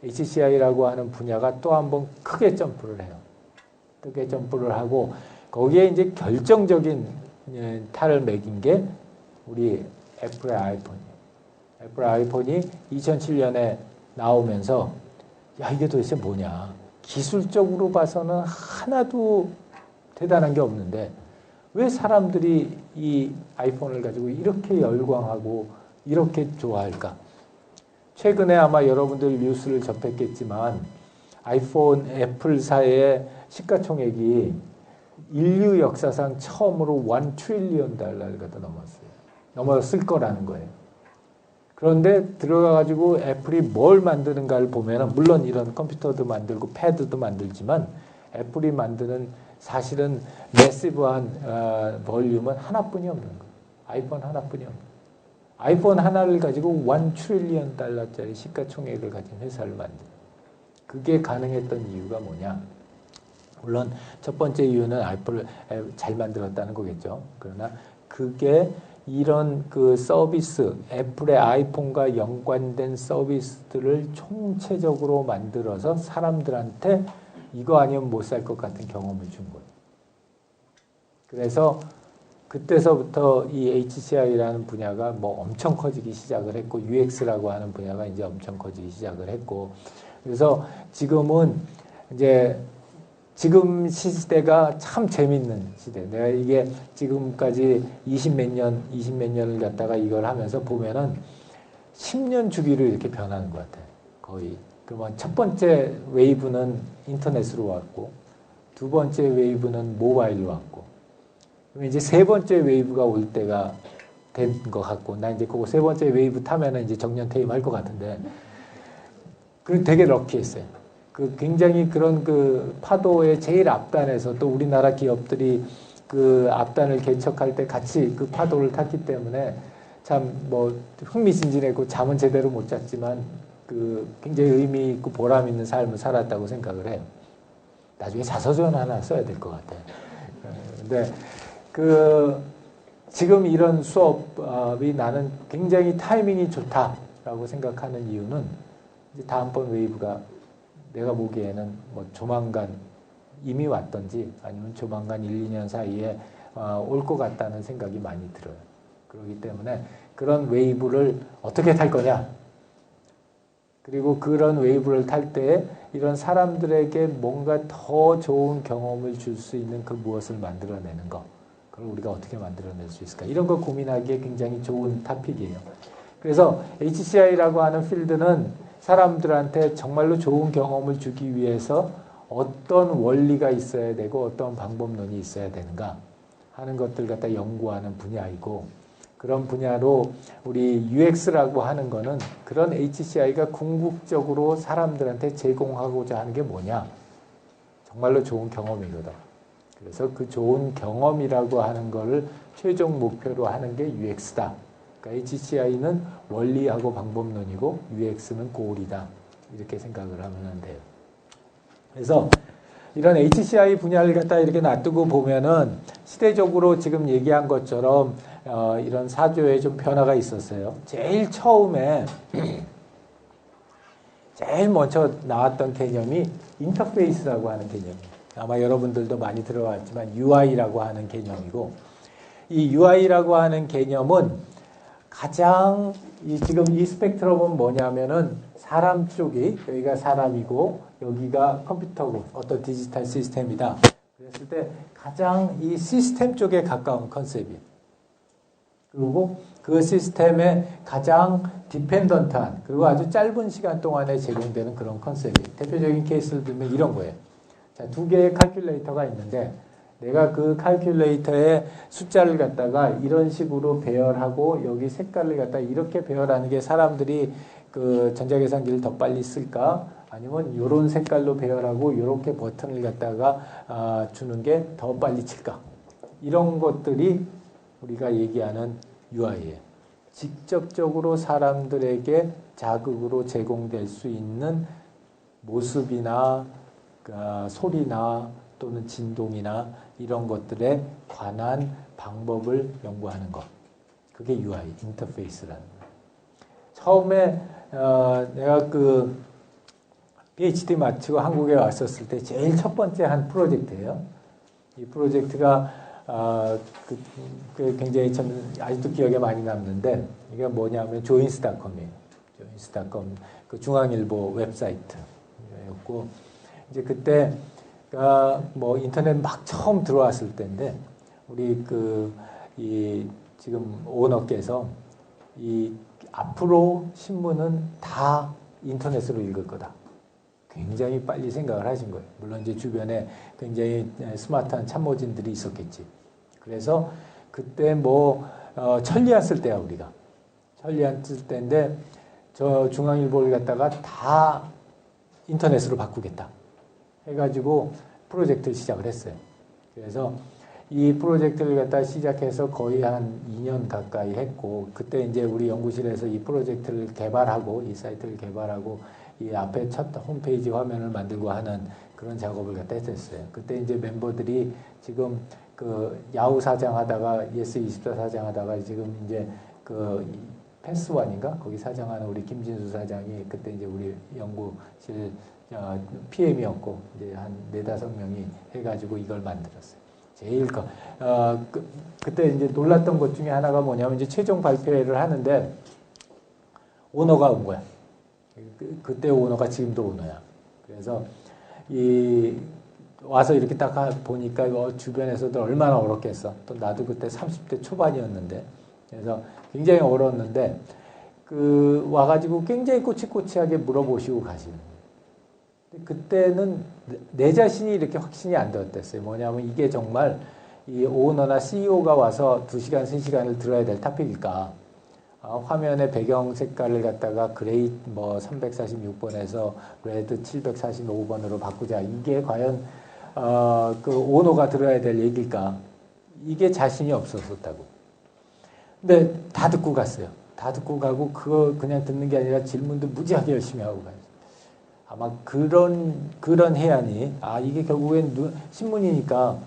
HCI라고 하는 분야가 또 한 번 크게 점프를 해요. 크게 점프를 하고 거기에 이제 결정적인 탈을 매긴 게 우리 애플의 아이폰이에요. 애플 아이폰이 2007년에 나오면서 야 이게 도대체 뭐냐. 기술적으로 봐서는 하나도 대단한 게 없는데 왜 사람들이 이 아이폰을 가지고 이렇게 열광하고 이렇게 좋아할까? 최근에 아마 여러분들 뉴스를 접했겠지만 아이폰 애플사의 시가총액이 인류 역사상 처음으로 1 트릴리언 달러를 갖다 넘었어요. 넘었을 거라는 거예요. 그런데 들어가가지고 애플이 뭘 만드는가를 보면은 물론 이런 컴퓨터도 만들고 패드도 만들지만 애플이 만드는 사실은 매시브한 볼륨은 하나뿐이 없는 거예요. 아이폰 하나뿐이 없는 거예요. 아이폰 하나를 가지고 1 트릴리언 달러짜리 시가총액을 가진 회사를 만들어요. 그게 가능했던 이유가 뭐냐? 물론 첫 번째 이유는 애플을 잘 만들었다는 거겠죠. 그러나 그게 이런 그 서비스, 애플의 아이폰과 연관된 서비스들을 총체적으로 만들어서 사람들한테 이거 아니면 못 살 것 같은 경험을 준 거예요. 그래서 그때서부터 이 HCI라는 분야가 뭐 엄청 커지기 시작을 했고 UX라고 하는 분야가 이제 엄청 커지기 시작을 했고 그래서 지금은 이제 지금 시대가 참 재밌는 시대. 내가 이게 지금까지 20 몇 년을 갖다가 이걸 하면서 보면은 10년 주기로 이렇게 변하는 것 같아요. 거의. 그러면 첫 번째 웨이브는 인터넷으로 왔고, 두 번째 웨이브는 모바일로 왔고, 그럼 이제 세 번째 웨이브가 올 때가 된 것 같고, 나 이제 그거 세 번째 웨이브 타면은 이제 정년 퇴임할 것 같은데, 그 되게 럭키했어요. 그 굉장히 그런 그 파도의 제일 앞단에서 또 우리나라 기업들이 그 앞단을 개척할 때 같이 그 파도를 탔기 때문에 참 뭐 흥미진진했고 잠은 제대로 못 잤지만 그 굉장히 의미 있고 보람 있는 삶을 살았다고 생각을 해요. 나중에 자서전 하나 써야 될 것 같아요. 근데 그 지금 이런 수업이 나는 굉장히 타이밍이 좋다라고 생각하는 이유는 이제 다음번 웨이브가 내가 보기에는 뭐 조만간 이미 왔던지 아니면 조만간 1, 2년 사이에 올 것 같다는 생각이 많이 들어요. 그렇기 때문에 그런 웨이브를 어떻게 탈 거냐. 그리고 그런 웨이브를 탈 때 이런 사람들에게 뭔가 더 좋은 경험을 줄 수 있는 그 무엇을 만들어내는 거. 그걸 우리가 어떻게 만들어낼 수 있을까. 이런 거 고민하기에 굉장히 좋은 토픽이에요. 그래서 HCI라고 하는 필드는 사람들한테 정말로 좋은 경험을 주기 위해서 어떤 원리가 있어야 되고 어떤 방법론이 있어야 되는가 하는 것들 갖다 연구하는 분야이고 그런 분야로 우리 UX라고 하는 거는 그런 HCI가 궁극적으로 사람들한테 제공하고자 하는 게 뭐냐? 정말로 좋은 경험이거든. 그래서 그 좋은 경험이라고 하는 거를 최종 목표로 하는 게 UX다. 그러니까 HCI는 원리하고 방법론이고 UX는 고울이다. 이렇게 생각을 하면 돼요. 그래서 이런 HCI 분야를 갖다 이렇게 놔두고 보면은 시대적으로 지금 얘기한 것처럼 이런 사조에 좀 변화가 있었어요. 제일 처음에 제일 먼저 나왔던 개념이 인터페이스라고 하는 개념이에요. 아마 여러분들도 많이 들어봤지만 UI라고 하는 개념이고 이 UI라고 하는 개념은 가장 지금 이 스펙트럼은 뭐냐면은 사람 쪽이 여기가 사람이고 여기가 컴퓨터고 어떤 디지털 시스템이다. 그랬을 때 가장 이 시스템 쪽에 가까운 컨셉이에요. 그리고 그 시스템에 가장 디펜던트한 그리고 아주 짧은 시간 동안에 제공되는 그런 컨셉이에요. 대표적인 케이스를 들면 이런 거예요. 자, 두 개의 칼큘레이터가 있는데 내가 그 칼큘레이터에 숫자를 갖다가 이런 식으로 배열하고 여기 색깔을 갖다가 이렇게 배열하는 게 사람들이 그 전자계산기를 더 빨리 쓸까? 아니면 이런 색깔로 배열하고 이렇게 버튼을 갖다가 주는 게 더 빨리 칠까? 이런 것들이 우리가 얘기하는 UI예요. 직접적으로 사람들에게 자극으로 제공될 수 있는 모습이나 소리나 또는 진동이나 이런 것들에 관한 방법을 연구하는 것. 그게 UI, 인터페이스라는 거예요. 처음에 내가 그 PhD 마치고 한국에 왔었을 때 제일 첫 번째 한 프로젝트예요. 이 프로젝트가 굉장히 참 아직도 기억에 많이 남는데 이게 뭐냐면 조인스닷컴이에요. 조인스닷컴 그 중앙일보 웹사이트였고 이제 그때 뭐 인터넷 막 처음 들어왔을 때인데 우리 이 지금 오너께서 이 앞으로 신문은 다 인터넷으로 읽을 거다. 굉장히 빨리 생각을 하신 거예요. 물론 이제 주변에 굉장히 스마트한 참모진들이 있었겠지. 그래서 그때 뭐 천리안쓸 때야 우리가. 천리안쓸 때인데 저 중앙일보를 갖다가 다 인터넷으로 바꾸겠다. 해가지고 프로젝트를 시작을 했어요. 그래서 이 프로젝트를 갖다 시작해서 거의 한 2년 가까이 했고 그때 이제 우리 연구실에서 이 프로젝트를 개발하고 이 사이트를 개발하고 이 앞에 첫 홈페이지 화면을 만들고 하는 그런 작업을 갖다 했었어요. 그때 이제 멤버들이 지금 그 야후 사장하다가 예스24 사장하다가 지금 이제 그 패스원인가 거기 사장하는 우리 김진수 사장이 그때 이제 우리 연구실 PM이었고 이제 한 4-5명이 해가지고 이걸 만들었어요. 제일 그때 이제 놀랐던 것 중에 하나가 뭐냐면 이제 최종 발표회를 하는데 오너가 온 거야. 그때 오너가 지금도 오너야. 그래서 와서 이렇게 딱 보니까 주변에서도 얼마나 어렵겠어. 또 나도 그때 30대 초반이었는데 그래서 굉장히 어려웠는데 와가지고 굉장히 꼬치꼬치하게 물어보시고 가시는 거예요. 그때는 내 자신이 이렇게 확신이 안 되었댔어요. 뭐냐면 이게 정말 이 오너나 CEO가 와서 2시간, 3시간을 들어야 될 토픽일까? 화면의 배경 색깔을 갖다가 그레이 346번에서 레드 745번으로 바꾸자. 이게 과연 그 오너가 들어야 될 얘기일까? 이게 자신이 없었다고. 근데 다 듣고 갔어요. 다 듣고 가고 그거 그냥 듣는 게 아니라 질문도 무지하게 열심히 하고 가요. 아마 그런 해안이 이게 결국엔 신문이니까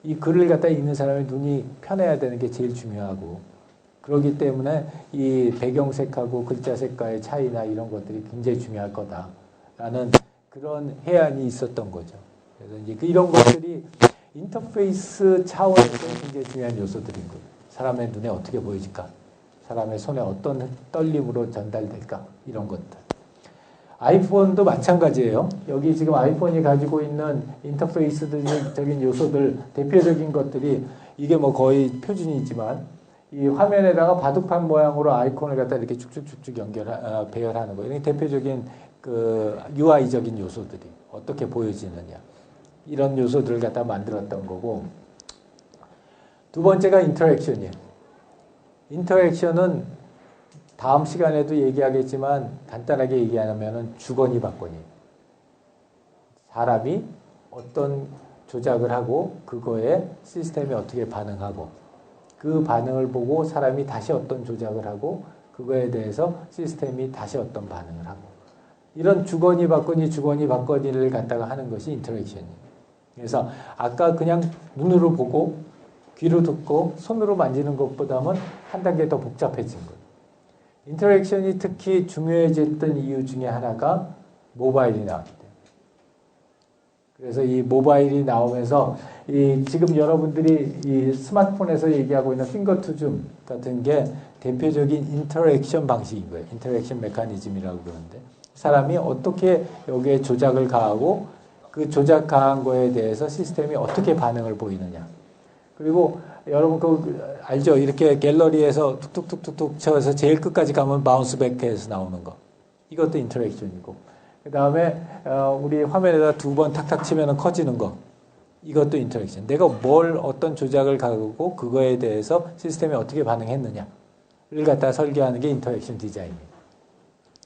이 글을 갖다 읽는 사람의 눈이 편해야 되는 게 제일 중요하고 그렇기 때문에 이 배경색하고 글자색과의 차이나 이런 것들이 굉장히 중요할 거다라는 그런 해안이 있었던 거죠. 그래서 이제 이런 것들이 인터페이스 차원에서 굉장히 중요한 요소들인 거예요. 사람의 눈에 어떻게 보여질까? 사람의 손에 어떤 떨림으로 전달될까? 이런 것들. 아이폰도 마찬가지예요. 여기 지금 아이폰이 가지고 있는 인터페이스적인 요소들, 대표적인 것들이 이게 뭐 거의 표준이지만 이 화면에다가 바둑판 모양으로 아이콘을 갖다 이렇게 쭉쭉쭉쭉 배열하는 거. 이게 대표적인 그 UI적인 요소들이 어떻게 보여지느냐. 이런 요소들을 갖다 만들었던 거고. 두 번째가 인터랙션이에요. 인터랙션은 다음 시간에도 얘기하겠지만 간단하게 얘기하면은 주거니 받거니. 사람이 어떤 조작을 하고 그거에 시스템이 어떻게 반응하고 그 반응을 보고 사람이 다시 어떤 조작을 하고 그거에 대해서 시스템이 다시 어떤 반응을 하고 이런 주거니 받거니를 갖다가 하는 것이 인터랙션이에요. 그래서 아까 그냥 눈으로 보고 귀로 듣고 손으로 만지는 것보다는 한 단계 더 복잡해진 거예요. 인터랙션이 특히 중요해졌던 이유 중에 하나가 모바일이 나왔기 때문에. 그래서 이 모바일이 나오면서 이 지금 여러분들이 이 스마트폰에서 얘기하고 있는 핑거 투 줌 같은 게 대표적인 인터랙션 방식인 거예요. 인터랙션 메커니즘이라고 그러는데 사람이 어떻게 여기에 조작을 가하고 그 조작 가한 거에 대해서 시스템이 어떻게 반응을 보이느냐. 그리고 여러분 알죠? 이렇게 갤러리에서 툭툭툭툭툭 쳐서 제일 끝까지 가면 바운스백해서 나오는 거. 이것도 인터랙션이고. 그 다음에 우리 화면에다 두 번 탁탁 치면 커지는 거. 이것도 인터랙션. 내가 어떤 조작을 가하고 그거에 대해서 시스템이 어떻게 반응했느냐를 갖다 설계하는 게 인터랙션 디자인입니다.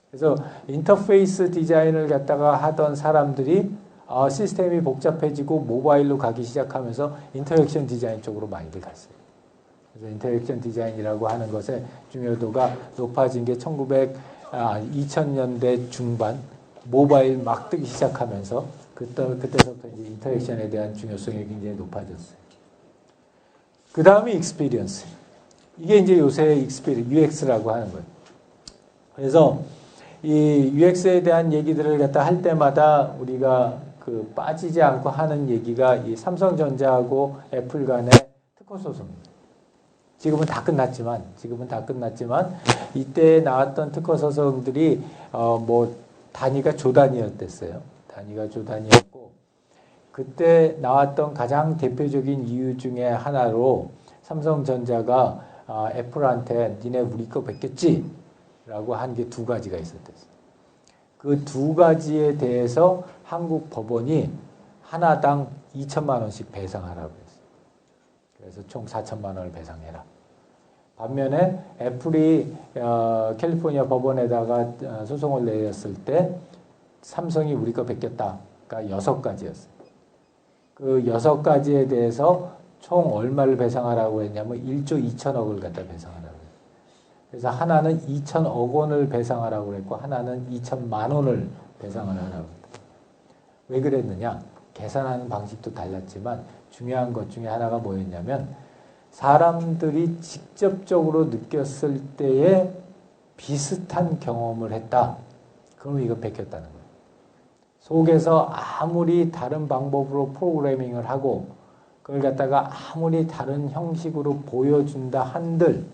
그래서 인터페이스 디자인을 갖다가 하던 사람들이 시스템이 복잡해지고 모바일로 가기 시작하면서 인터랙션 디자인 쪽으로 많이들 갔어요. 그래서 인터랙션 디자인이라고 하는 것의 중요도가 높아진 게 2000년대 중반 모바일 막 뜨기 시작하면서 그때부터 이제 인터랙션에 대한 중요성이 굉장히 높아졌어요. 그 다음이 익스피리언스. 이게 이제 요새 UX라고 하는 거예요. 그래서 이 UX에 대한 얘기들을 갖다 할 때마다 우리가 빠지지 않고 하는 얘기가 이 삼성전자하고 애플 간의 특허 소송입니다. 지금은 다 끝났지만 이때 나왔던 특허 소송들이 단위가 조단위였댔어요. 단위가 조단위였고 그때 나왔던 가장 대표적인 이유 중에 하나로 삼성전자가 애플한테 니네 우리 거 뺏겼지? 라고 한 게 두 가지가 있었댔어요. 그 두 가지에 대해서 한국 법원이 하나당 2천만 원씩 배상하라고 했어요. 그래서 총 4천만 원을 배상해라. 반면에 애플이 캘리포니아 법원에다가 소송을 내렸을 때 삼성이 우리 거 뺏겼다가 6가지였어요. 그 6가지에 대해서 총 얼마를 배상하라고 했냐면 1조 2천억을 갖다 배상하라고 했어요. 그래서 하나는 2천억 원을 배상하라고 했고 하나는 2천만 원을 배상을 하라고 했어요. 왜 그랬느냐? 계산하는 방식도 달랐지만 중요한 것 중에 하나가 뭐였냐면 사람들이 직접적으로 느꼈을 때에 비슷한 경험을 했다. 그럼 이거 뺏겼다는 거예요. 속에서 아무리 다른 방법으로 프로그래밍을 하고 그걸 갖다가 아무리 다른 형식으로 보여준다 한들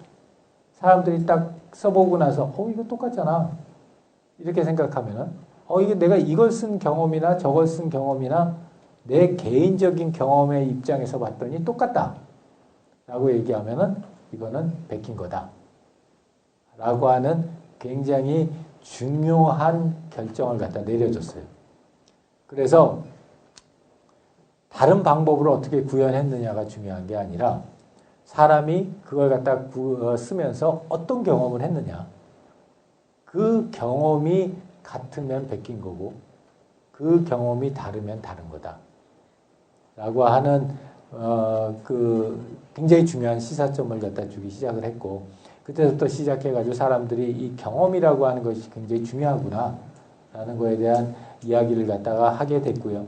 사람들이 딱 써보고 나서 이거 똑같잖아. 이렇게 생각하면은 이게 내가 이걸 쓴 경험이나 저걸 쓴 경험이나 내 개인적인 경험의 입장에서 봤더니 똑같다. 라고 얘기하면은 이거는 베낀 거다. 라고 하는 굉장히 중요한 결정을 갖다 내려줬어요. 그래서 다른 방법으로 어떻게 구현했느냐가 중요한 게 아니라 사람이 그걸 갖다 쓰면서 어떤 경험을 했느냐. 그 경험이 같으면 베낀 거고 그 경험이 다르면 다른 거다. 라고 하는 굉장히 중요한 시사점을 갖다 주기 시작을 했고 그때부터 시작해가지고 사람들이 이 경험이라고 하는 것이 굉장히 중요하구나 라는 거에 대한 이야기를 갖다가 하게 됐고요.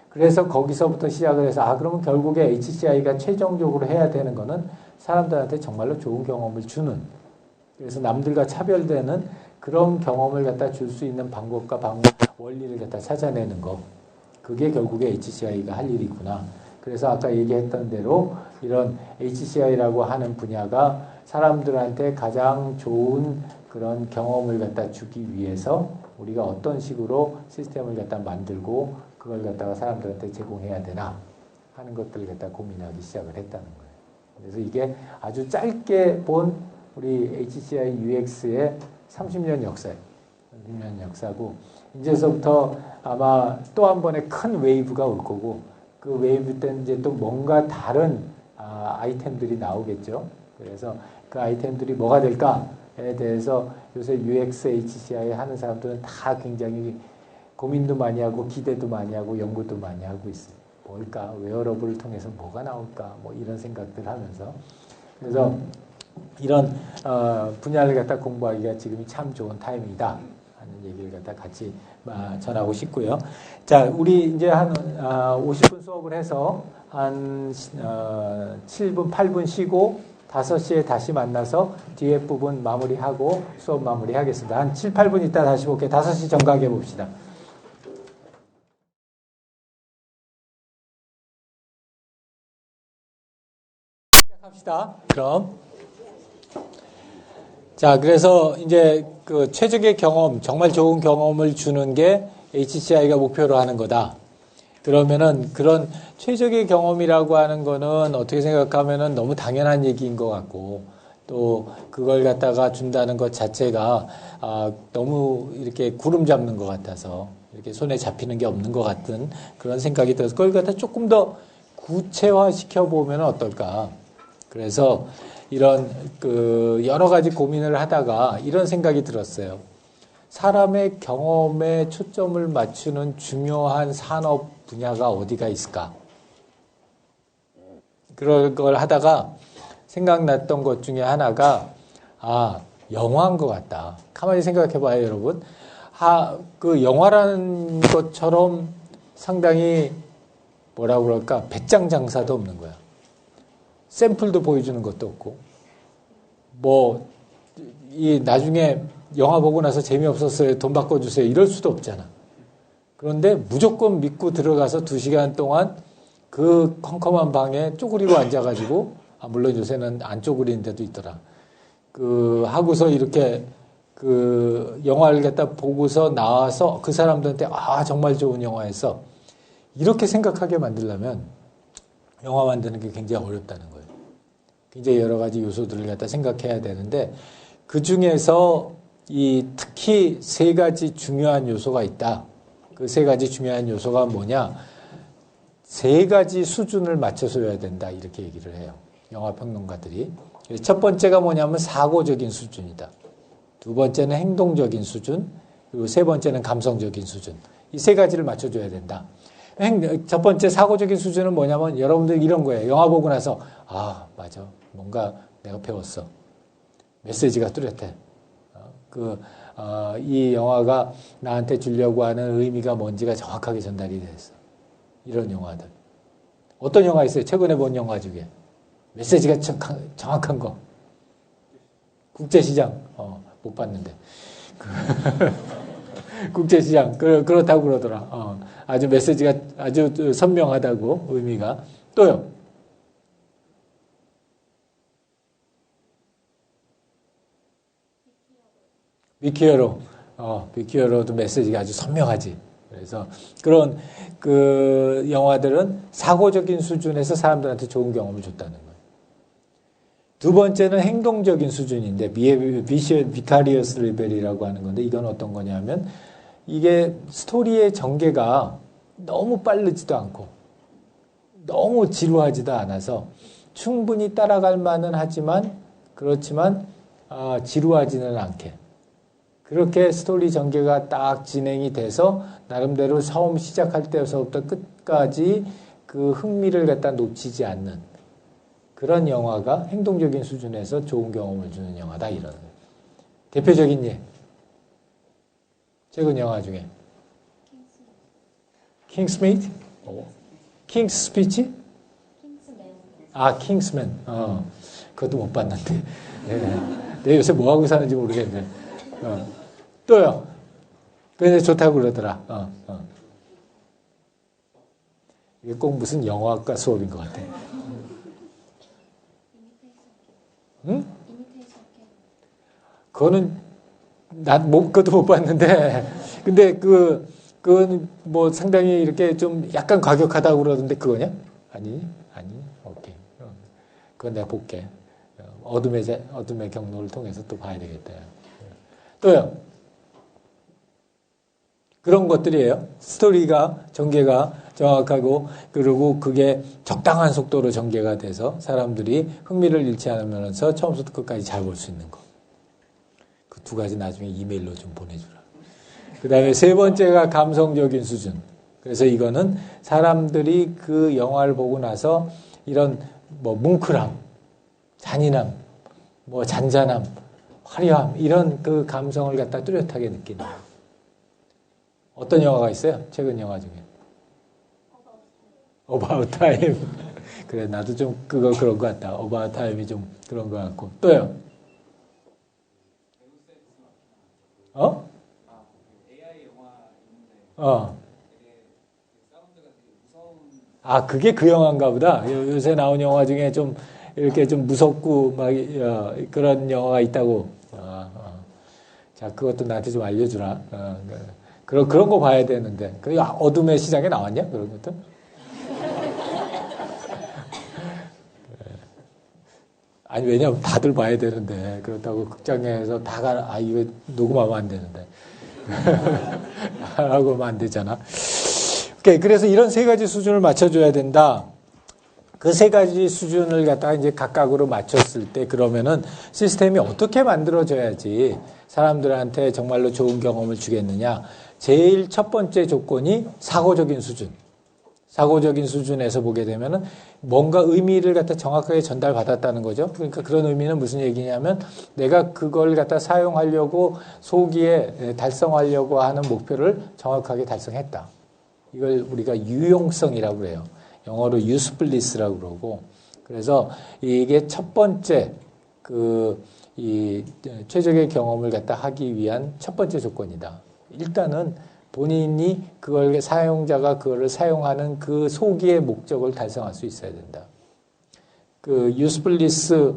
그래서 거기서부터 시작을 해서 그러면 결국에 HCI가 최종적으로 해야 되는 거는 사람들한테 정말로 좋은 경험을 주는 그래서 남들과 차별되는 그런 경험을 갖다 줄 수 있는 방법과 원리를 갖다 찾아내는 거 그게 결국에 HCI가 할 일이구나. 그래서 아까 얘기했던 대로 이런 HCI라고 하는 분야가 사람들한테 가장 좋은 그런 경험을 갖다 주기 위해서 우리가 어떤 식으로 시스템을 갖다 만들고 그걸 갖다가 사람들한테 제공해야 되나 하는 것들을 갖다 고민하기 시작을 했다는 거예요. 그래서 이게 아주 짧게 본 우리 HCI UX의 30년 역사예요. 30년 역사고 이제서부터 아마 또 한 번의 큰 웨이브가 올 거고 그 웨이브 때는 이제 또 뭔가 다른 아이템들이 나오겠죠. 그래서 그 아이템들이 뭐가 될까에 대해서 요새 UX, HCI 하는 사람들은 다 굉장히 고민도 많이 하고 기대도 많이 하고 연구도 많이 하고 있어요. 뭘까? 웨어러블을 통해서 뭐가 나올까? 이런 생각들 하면서 그래서 이런 분야를 갖다 공부하기가 지금이 참 좋은 타이밍이다 하는 얘기를 갖다 같이 전하고 싶고요. 자, 우리 이제 한 50분 수업을 해서 한 7분, 8분 쉬고 5시에 다시 만나서 뒤에 부분 마무리하고 수업 마무리하겠습니다. 한 7, 8분 있다 다시 볼게요. 5시 정각해 봅시다. 시작합시다. 그럼. 자, 그래서 이제 그 최적의 경험, 정말 좋은 경험을 주는 게 HCI가 목표로 하는 거다. 그러면은 그런 최적의 경험이라고 하는 거는 어떻게 생각하면은 너무 당연한 얘기인 것 같고, 또 그걸 갖다가 준다는 것 자체가 너무 이렇게 구름 잡는 것 같아서 이렇게 손에 잡히는 게 없는 것 같은 그런 생각이 들어서 그걸 갖다 조금 더 구체화 시켜보면 어떨까. 그래서 이런 그 여러 가지 고민을 하다가 이런 생각이 들었어요. 사람의 경험에 초점을 맞추는 중요한 산업 분야가 어디가 있을까? 그런 걸 하다가 생각났던 것 중에 하나가 영화인 것 같다. 가만히 생각해봐요, 여러분. 그 영화라는 것처럼 상당히 뭐라고 그럴까? 배짱 장사도 없는 거야. 샘플도 보여주는 것도 없고, 나중에 영화 보고 나서 재미없었어요. 돈 바꿔주세요. 이럴 수도 없잖아. 그런데 무조건 믿고 들어가서 2시간 동안 그 컴컴한 방에 쪼그리고 앉아가지고, 물론 요새는 안 쪼그리는 데도 있더라. 하고서 이렇게 영화를 갖다 보고서 나와서 그 사람들한테 정말 좋은 영화였어. 이렇게 생각하게 만들려면 영화 만드는 게 굉장히 어렵다는 거예요. 굉장히 여러 가지 요소들을 갖다 생각해야 되는데 그 중에서 특히 3가지 중요한 요소가 있다. 그 3가지 중요한 요소가 뭐냐? 3가지 수준을 맞춰서 해야 된다. 이렇게 얘기를 해요. 영화 평론가들이. 첫 번째가 뭐냐면 사고적인 수준이다. 2번째는 행동적인 수준. 그리고 3번째는 감성적인 수준. 이 3가지를 맞춰줘야 된다. 첫 번째 사고적인 수준은 뭐냐면 여러분들 이런 거예요. 영화 보고 나서 맞아. 뭔가 내가 배웠어. 메시지가 뚜렷해. 이 영화가 나한테 주려고 하는 의미가 뭔지가 정확하게 전달이 됐어. 이런 영화들. 어떤 영화 있어요? 최근에 본 영화 중에. 메시지가 정확한 거. 국제시장. 못 봤는데. 국제시장. 그렇다고 그러더라. 아주 메시지가 아주 선명하다고, 의미가. 또요. 비키어로. 비키어로도 메시지가 아주 선명하지. 그래서 그런 영화들은 사고적인 수준에서 사람들한테 좋은 경험을 줬다는 거예요. 2번째는 행동적인 수준인데 비카리어스 리벨이라고 하는 건데 이건 어떤 거냐면 이게 스토리의 전개가 너무 빠르지도 않고 너무 지루하지도 않아서 충분히 따라갈 만은 하지만 그렇지만 지루하지는 않게 그렇게 스토리 전개가 딱 진행이 돼서 나름대로 처음 시작할 때서부터 끝까지 그 흥미를 갖다 놓치지 않는 그런 영화가 행동적인 수준에서 좋은 경험을 주는 영화다 이런 대표적인 예 최근 영화 중에 킹스미트? 킹스 스피치? 킹스맨. 그것도 못 봤는데. 내가 요새 뭐 하고 사는지 모르겠네. 또요. 근데 좋다고 그러더라. 이게 꼭 무슨 영화과 수업인 것 같아. 응? 그거는 그것도 못 봤는데. 근데 그건 뭐 상당히 이렇게 좀 약간 과격하다고 그러던데 그거냐? 아니. 오케이. 그건 내가 볼게. 어둠의 경로를 통해서 또 봐야 되겠다. 또요. 그런 것들이에요. 스토리가 전개가 정확하고 그리고 그게 적당한 속도로 전개가 돼서 사람들이 흥미를 잃지 않으면서 처음부터 끝까지 잘 볼 수 있는 거. 그 2가지 나중에 이메일로 좀 보내주라. 그 다음에 3번째가 감성적인 수준. 그래서 이거는 사람들이 그 영화를 보고 나서 이런 뭉클함, 잔인함, 잔잔함, 화려함 이런 그 감성을 갖다 뚜렷하게 느끼는 거예요. 어떤 영화가 있어요? 최근 영화 중에. About Time. 그래, 나도 좀 그런 것 같다. About Time이 좀 그런 것 같고. 또요? 그게 그 영화인가 보다. 요새 나온 영화 중에 좀 이렇게 좀 무섭고 막 그런 영화가 있다고. 자, 그것도 나한테 좀 알려주라. 그런 거 봐야 되는데. 그 어둠의 시장에 나왔냐? 그런 것도? 아니, 왜냐면 다들 봐야 되는데. 그렇다고 극장에서 이거 녹음하면 안 되는데. 라고 하면 안 되잖아. 오케이. 그래서 이런 세 가지 수준을 맞춰줘야 된다. 그 세 가지 수준을 갖다가 이제 각각으로 맞췄을 때 그러면은 시스템이 어떻게 만들어져야지 사람들한테 정말로 좋은 경험을 주겠느냐. 제일 첫 번째 조건이 사고적인 수준. 사고적인 수준에서 보게 되면은 뭔가 의미를 갖다 정확하게 전달받았다는 거죠. 그러니까 그런 의미는 무슨 얘기냐면 내가 그걸 갖다 사용하려고 소기에 달성하려고 하는 목표를 정확하게 달성했다. 이걸 우리가 유용성이라고 그래요. 영어로 usefulness라고 그러고. 그래서 이게 첫 번째 이 최적의 경험을 갖다 하기 위한 첫 번째 조건이다. 일단은 본인이 사용자가 그거를 사용하는 그 소기의 목적을 달성할 수 있어야 된다. 그 usefulness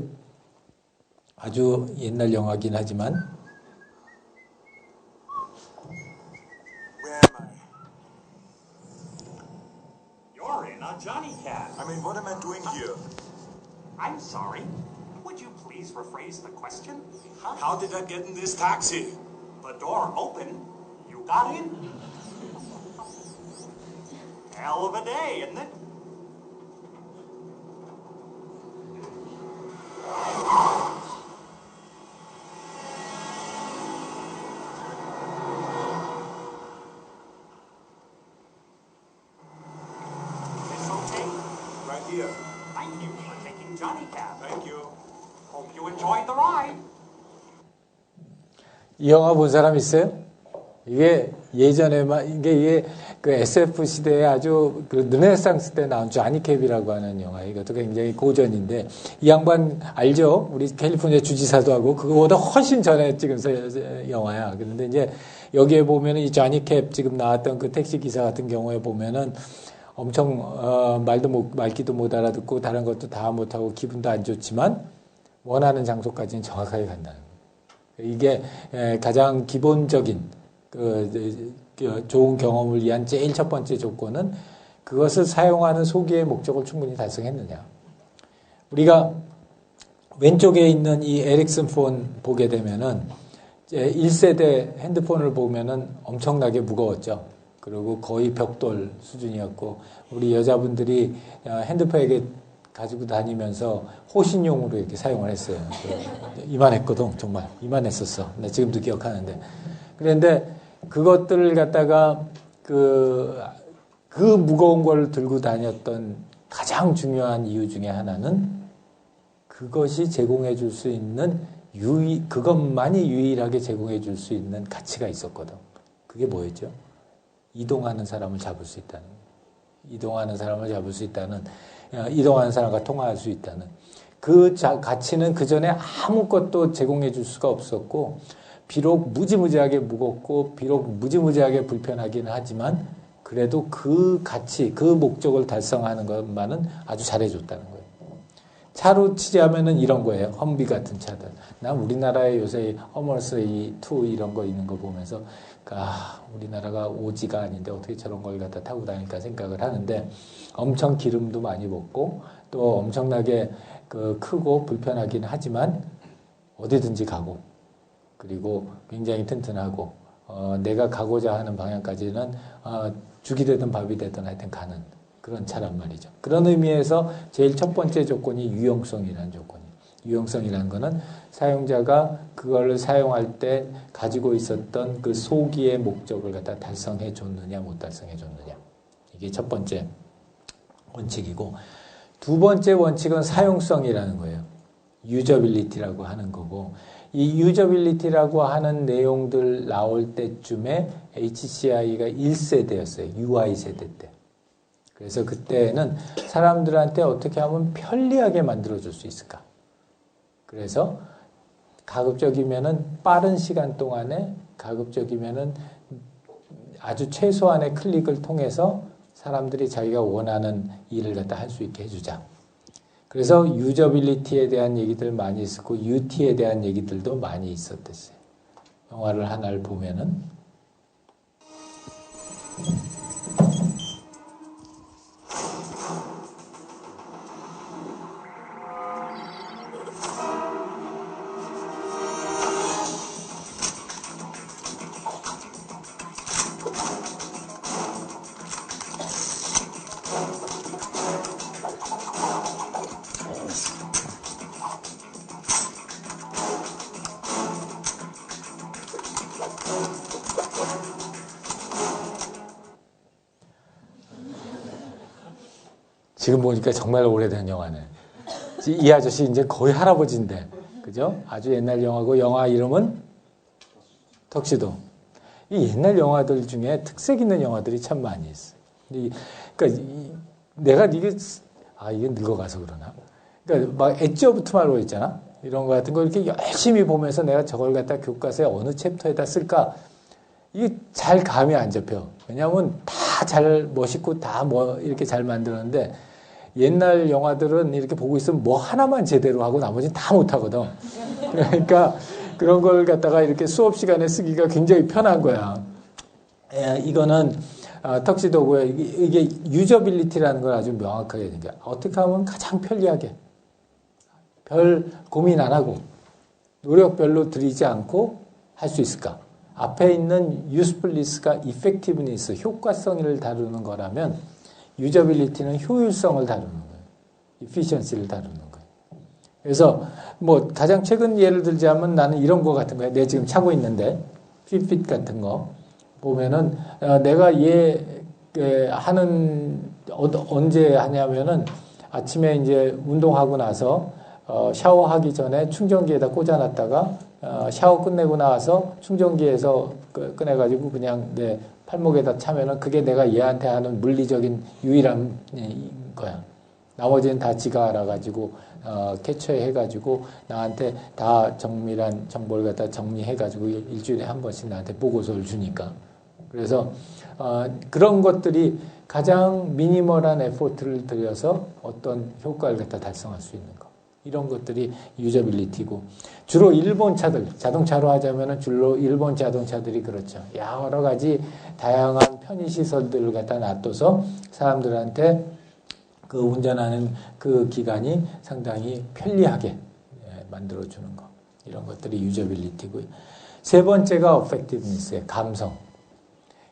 아주 옛날 영화긴 하지만 You're in a Johnny Cab. I mean, what am I doing here? I'm sorry. Would you please rephrase the question? How did I get in this taxi? The door opened. You got in. Hell of a day, isn't it? This okay? Right here. Thank you for taking Johnny Cab. Thank you. Hope you enjoyed the ride. 이 영화 본 사람 있어요? 이게 이게 그 SF 시대에 아주 그 르네상스 때 나온 조니 캡이라고 하는 영화. 이것도 굉장히 고전인데 이 양반 알죠? 우리 캘리포니아 주지사도 하고 그거보다 훨씬 전에 찍은 영화야. 그런데 이제 여기에 보면은 이 조니 캡 지금 나왔던 그 택시 기사 같은 경우에 보면은 엄청 말기도 못 알아듣고 다른 것도 다 못하고 기분도 안 좋지만 원하는 장소까지는 정확하게 간다는 거예요. 이게 가장 기본적인 좋은 경험을 위한 제일 첫 번째 조건은 그것을 사용하는 소기의 목적을 충분히 달성했느냐. 우리가 왼쪽에 있는 이 에릭슨 폰 보게 되면은 1세대 핸드폰을 보면은 엄청나게 무거웠죠. 그리고 거의 벽돌 수준이었고 우리 여자분들이 핸드백에 가지고 다니면서 호신용으로 이렇게 사용을 했어요. 이만했거든, 정말. 이만했었어. 나 지금도 기억하는데. 그런데 그것들을 갖다가 그 무거운 걸 들고 다녔던 가장 중요한 이유 중에 하나는 그것이 제공해 줄 수 있는 그것만이 유일하게 제공해 줄 수 있는 가치가 있었거든. 그게 뭐였죠? 이동하는 사람을 잡을 수 있다는, 이동하는 사람을 잡을 수 있다는, 이동하는 사람과 통화할 수 있다는 그 가치는 그 전에 아무것도 제공해 줄 수가 없었고, 비록 무지무지하게 무겁고, 비록 무지무지하게 불편하긴 하지만, 그래도 그 가치, 그 목적을 달성하는 것만은 아주 잘해줬다는 거예요. 차로 치자면은 이런 거예요. 험비 같은 차들. 난 우리나라에 요새 허머스2 이런 거 있는 거 보면서, 우리나라가 오지가 아닌데 어떻게 저런 걸 갖다 타고 다닐까 생각을 하는데, 엄청 기름도 많이 먹고, 또 엄청나게 크고 불편하긴 하지만, 어디든지 가고, 그리고 굉장히 튼튼하고, 내가 가고자 하는 방향까지는, 죽이 되든 밥이 되든 하여튼 가는 그런 차란 말이죠. 그런 의미에서 제일 첫 번째 조건이 유용성이라는 조건이에요. 유용성이라는 거는 사용자가 그걸 사용할 때 가지고 있었던 그 소기의 목적을 갖다 달성해 줬느냐, 못 달성해 줬느냐. 이게 첫 번째 원칙이고, 두 번째 원칙은 사용성이라는 거예요. 유저빌리티라고 하는 거고, 이 유저빌리티라고 하는 내용들 나올 때쯤에 HCI가 1세대였어요. UI 세대 때. 그래서 그때는 사람들한테 어떻게 하면 편리하게 만들어줄 수 있을까. 그래서 가급적이면은 빠른 시간 동안에, 가급적이면은 아주 최소한의 클릭을 통해서 사람들이 자기가 원하는 일을 갖다 할 수 있게 해주자. 그래서 유저빌리티에 대한 얘기들 많이 있었고 UT에 대한 얘기들도 많이 있었댔어요. 영화를 하나를 보면은. 지금 보니까 정말 오래된 영화네. 이 아저씨 이제 거의 할아버지인데, 그죠? 아주 옛날 영화고, 영화 이름은 턱시도. 이 옛날 영화들 중에 특색 있는 영화들이 참 많이 있어요. 그러니까 내가 이게 늙어가서 그러나? 그러니까 막 엣지 오브 투마로우 있잖아? 이런 거 같은 거 이렇게 열심히 보면서 내가 저걸 갖다 교과서에 어느 챕터에다 쓸까? 이게 잘 감이 안 잡혀. 왜냐하면 다 잘 멋있고 다 뭐 이렇게 잘 만들었는데 옛날 영화들은 이렇게 보고 있으면 뭐 하나만 제대로 하고 나머지는 다 못하거든. 그러니까 그런 걸 갖다가 이렇게 수업 시간에 쓰기가 굉장히 편한 거야. 이거는 턱시도고요. 이게 유저빌리티라는 걸 아주 명확하게 얘기해. 어떻게 하면 가장 편리하게 별 고민 안 하고 노력 별로 들이지 않고 할 수 있을까? 앞에 있는 usefulness가 effectiveness, 효과성을 다루는 거라면 유저빌리티는 효율성을 다루는 거예요. efficiency를 다루는 거예요. 그래서 뭐 가장 최근 예를 들자면 나는 이런 거 같은 거예요. 내가 지금 차고 있는데 핏핏 같은 거 보면은 내가 하는 언제 하냐면은 아침에 이제 운동하고 나서 샤워하기 전에 충전기에다 꽂아놨다가 샤워 끝내고 나와서 충전기에서 꺼내가지고 그냥 내 팔목에다 차면은 그게 내가 얘한테 하는 물리적인 유일한 거야. 나머지는 다 지가 알아가지고 캐처해가지고 나한테 다 정밀한 정보를 갖다 정리해가지고 일주일에 한 번씩 나한테 보고서를 주니까. 그래서 그런 것들이 가장 미니멀한 에포트를 들여서 어떤 효과를 갖다 달성할 수 있는 거. 이런 것들이 유저빌리티고 주로 일본 차들, 자동차로 하자면은 주로 일본 자동차들이 그렇죠. 여러 가지 다양한 편의시설들을 갖다 놔둬서 사람들한테 그 운전하는 그 기간이 상당히 편리하게 만들어주는 거. 이런 것들이 유저빌리티고요. 세 번째가 어펙티브니스예요. 감성.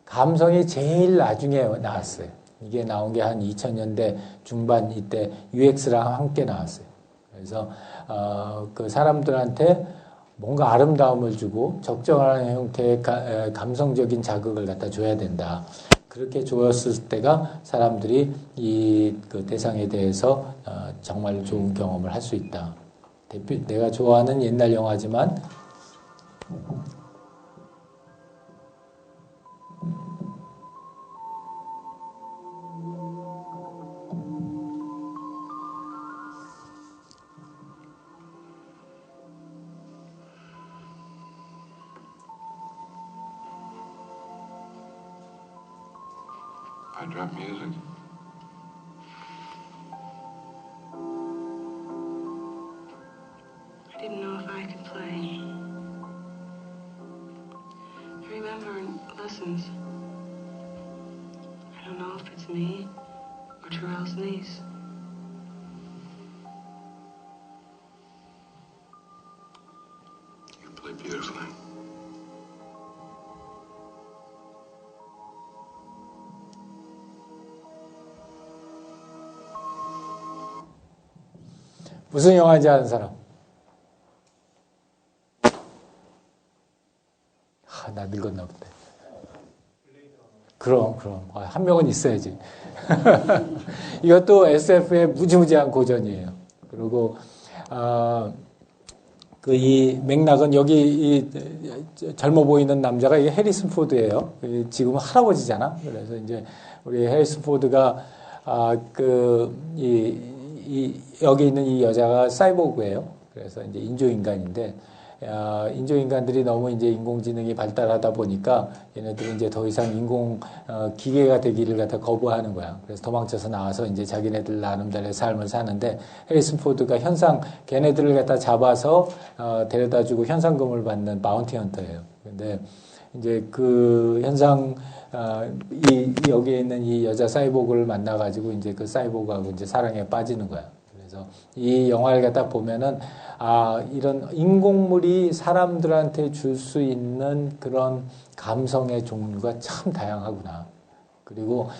감성이 제일 나중에 나왔어요. 이게 나온 게 한 2000년대 중반 이때 UX랑 함께 나왔어요. 그래서 그 사람들한테 뭔가 아름다움을 주고 적정한 형태의 감성적인 자극을 갖다 줘야 된다. 그렇게 줬을 때가 사람들이 그 대상에 대해서 정말 좋은 경험을 할 수 있다. 내가 좋아하는 옛날 영화지만 I drop music. I didn't know if I could play. I remember lessons. I don't know if it's me or Terrell's niece. You play beautifully. 무슨 영화인지 아는 사람? 나 늙었나 본데. 그럼. 한 명은 있어야지. 이것도 SF의 무지무지한 고전이에요. 그리고, 이 맥락은 여기 젊어 보이는 남자가 이게 해리슨 포드예요. 지금은 할아버지잖아. 그래서 이제 우리 해리슨 포드가, 여기 있는 이 여자가 사이보그예요. 그래서 이제 인조인간인데, 인조인간들이 너무 이제 인공지능이 발달하다 보니까 얘네들이 이제 더 이상 기계가 되기를 갖다 거부하는 거야. 그래서 도망쳐서 나와서 이제 자기네들 나름대로의 삶을 사는데 해리슨 포드가 걔네들을 갖다 잡아서 데려다 주고 현상금을 받는 바운티 헌터예요. 근데 이제 그 여기에 있는 이 여자 사이보그를 만나가지고 이제 그 사이보그하고 이제 사랑에 빠지는 거야. 그래서 이 영화를 갖다 보면은 이런 인공물이 사람들한테 줄 수 있는 그런 감성의 종류가 참 다양하구나. 그리고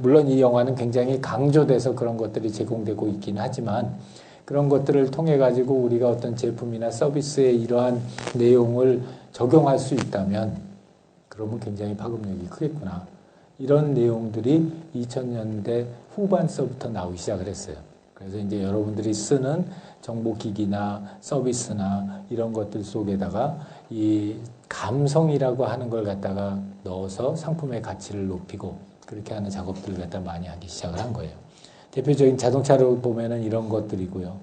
물론 이 영화는 굉장히 강조돼서 그런 것들이 제공되고 있긴 하지만 그런 것들을 통해 가지고 우리가 어떤 제품이나 서비스에 이러한 내용을 적용할 수 있다면 그러면 굉장히 파급력이 크겠구나. 이런 내용들이 2000년대 후반서부터 나오기 시작을 했어요. 그래서 이제 여러분들이 쓰는 정보기기나 서비스나 이런 것들 속에다가 이 감성이라고 하는 걸 갖다가 넣어서 상품의 가치를 높이고 그렇게 하는 작업들을 갖다 많이 하기 시작을 한 거예요. 대표적인 자동차로 보면은 이런 것들이고요.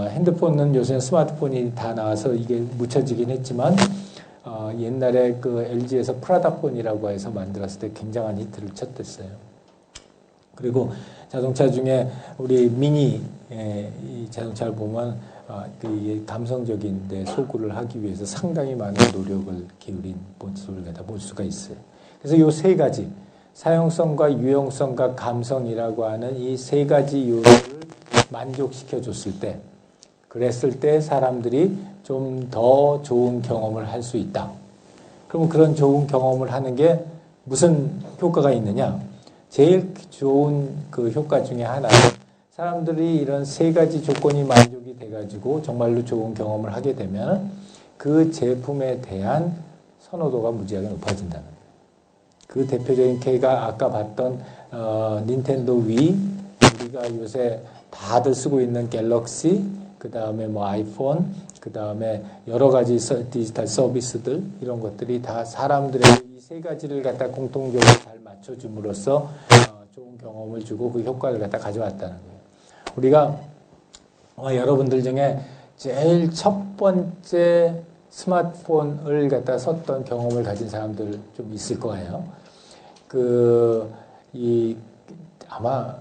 핸드폰은 요새는 스마트폰이 다 나와서 이게 묻혀지긴 했지만 옛날에 그 LG에서 프라다폰이라고 해서 만들었을 때 굉장한 히트를 쳤댔어요. 그리고 자동차 중에 우리 미니 이 자동차를 보면 이게 감성적인 데 소구를 하기 위해서 상당히 많은 노력을 기울인 모습을 갖다 볼 수가 있어요. 그래서 이 세 가지 사용성과 유용성과 감성이라고 하는 이 세 가지 요소를 만족시켜 줬을 때 그랬을 때 사람들이 좀 더 좋은 경험을 할 수 있다. 그러면 그런 좋은 경험을 하는 게 무슨 효과가 있느냐? 제일 좋은 그 효과 중에 하나는 사람들이 이런 세 가지 조건이 만족이 돼가지고 정말로 좋은 경험을 하게 되면 그 제품에 대한 선호도가 무지하게 높아진다는 거예요. 그 대표적인 케이가 아까 봤던 닌텐도 위, 우리가 요새 다들 쓰고 있는 갤럭시, 그 다음에 뭐 아이폰, 그 다음에 여러 가지 디지털 서비스들 이런 것들이 다 사람들에게 이 세 가지를 갖다 공통적으로 잘 맞춰줌으로써 좋은 경험을 주고 그 효과를 갖다 가져왔다는 거예요. 우리가 여러분들 중에 제일 첫 번째 스마트폰을 갖다 썼던 경험을 가진 사람들 좀 있을 거예요. 아마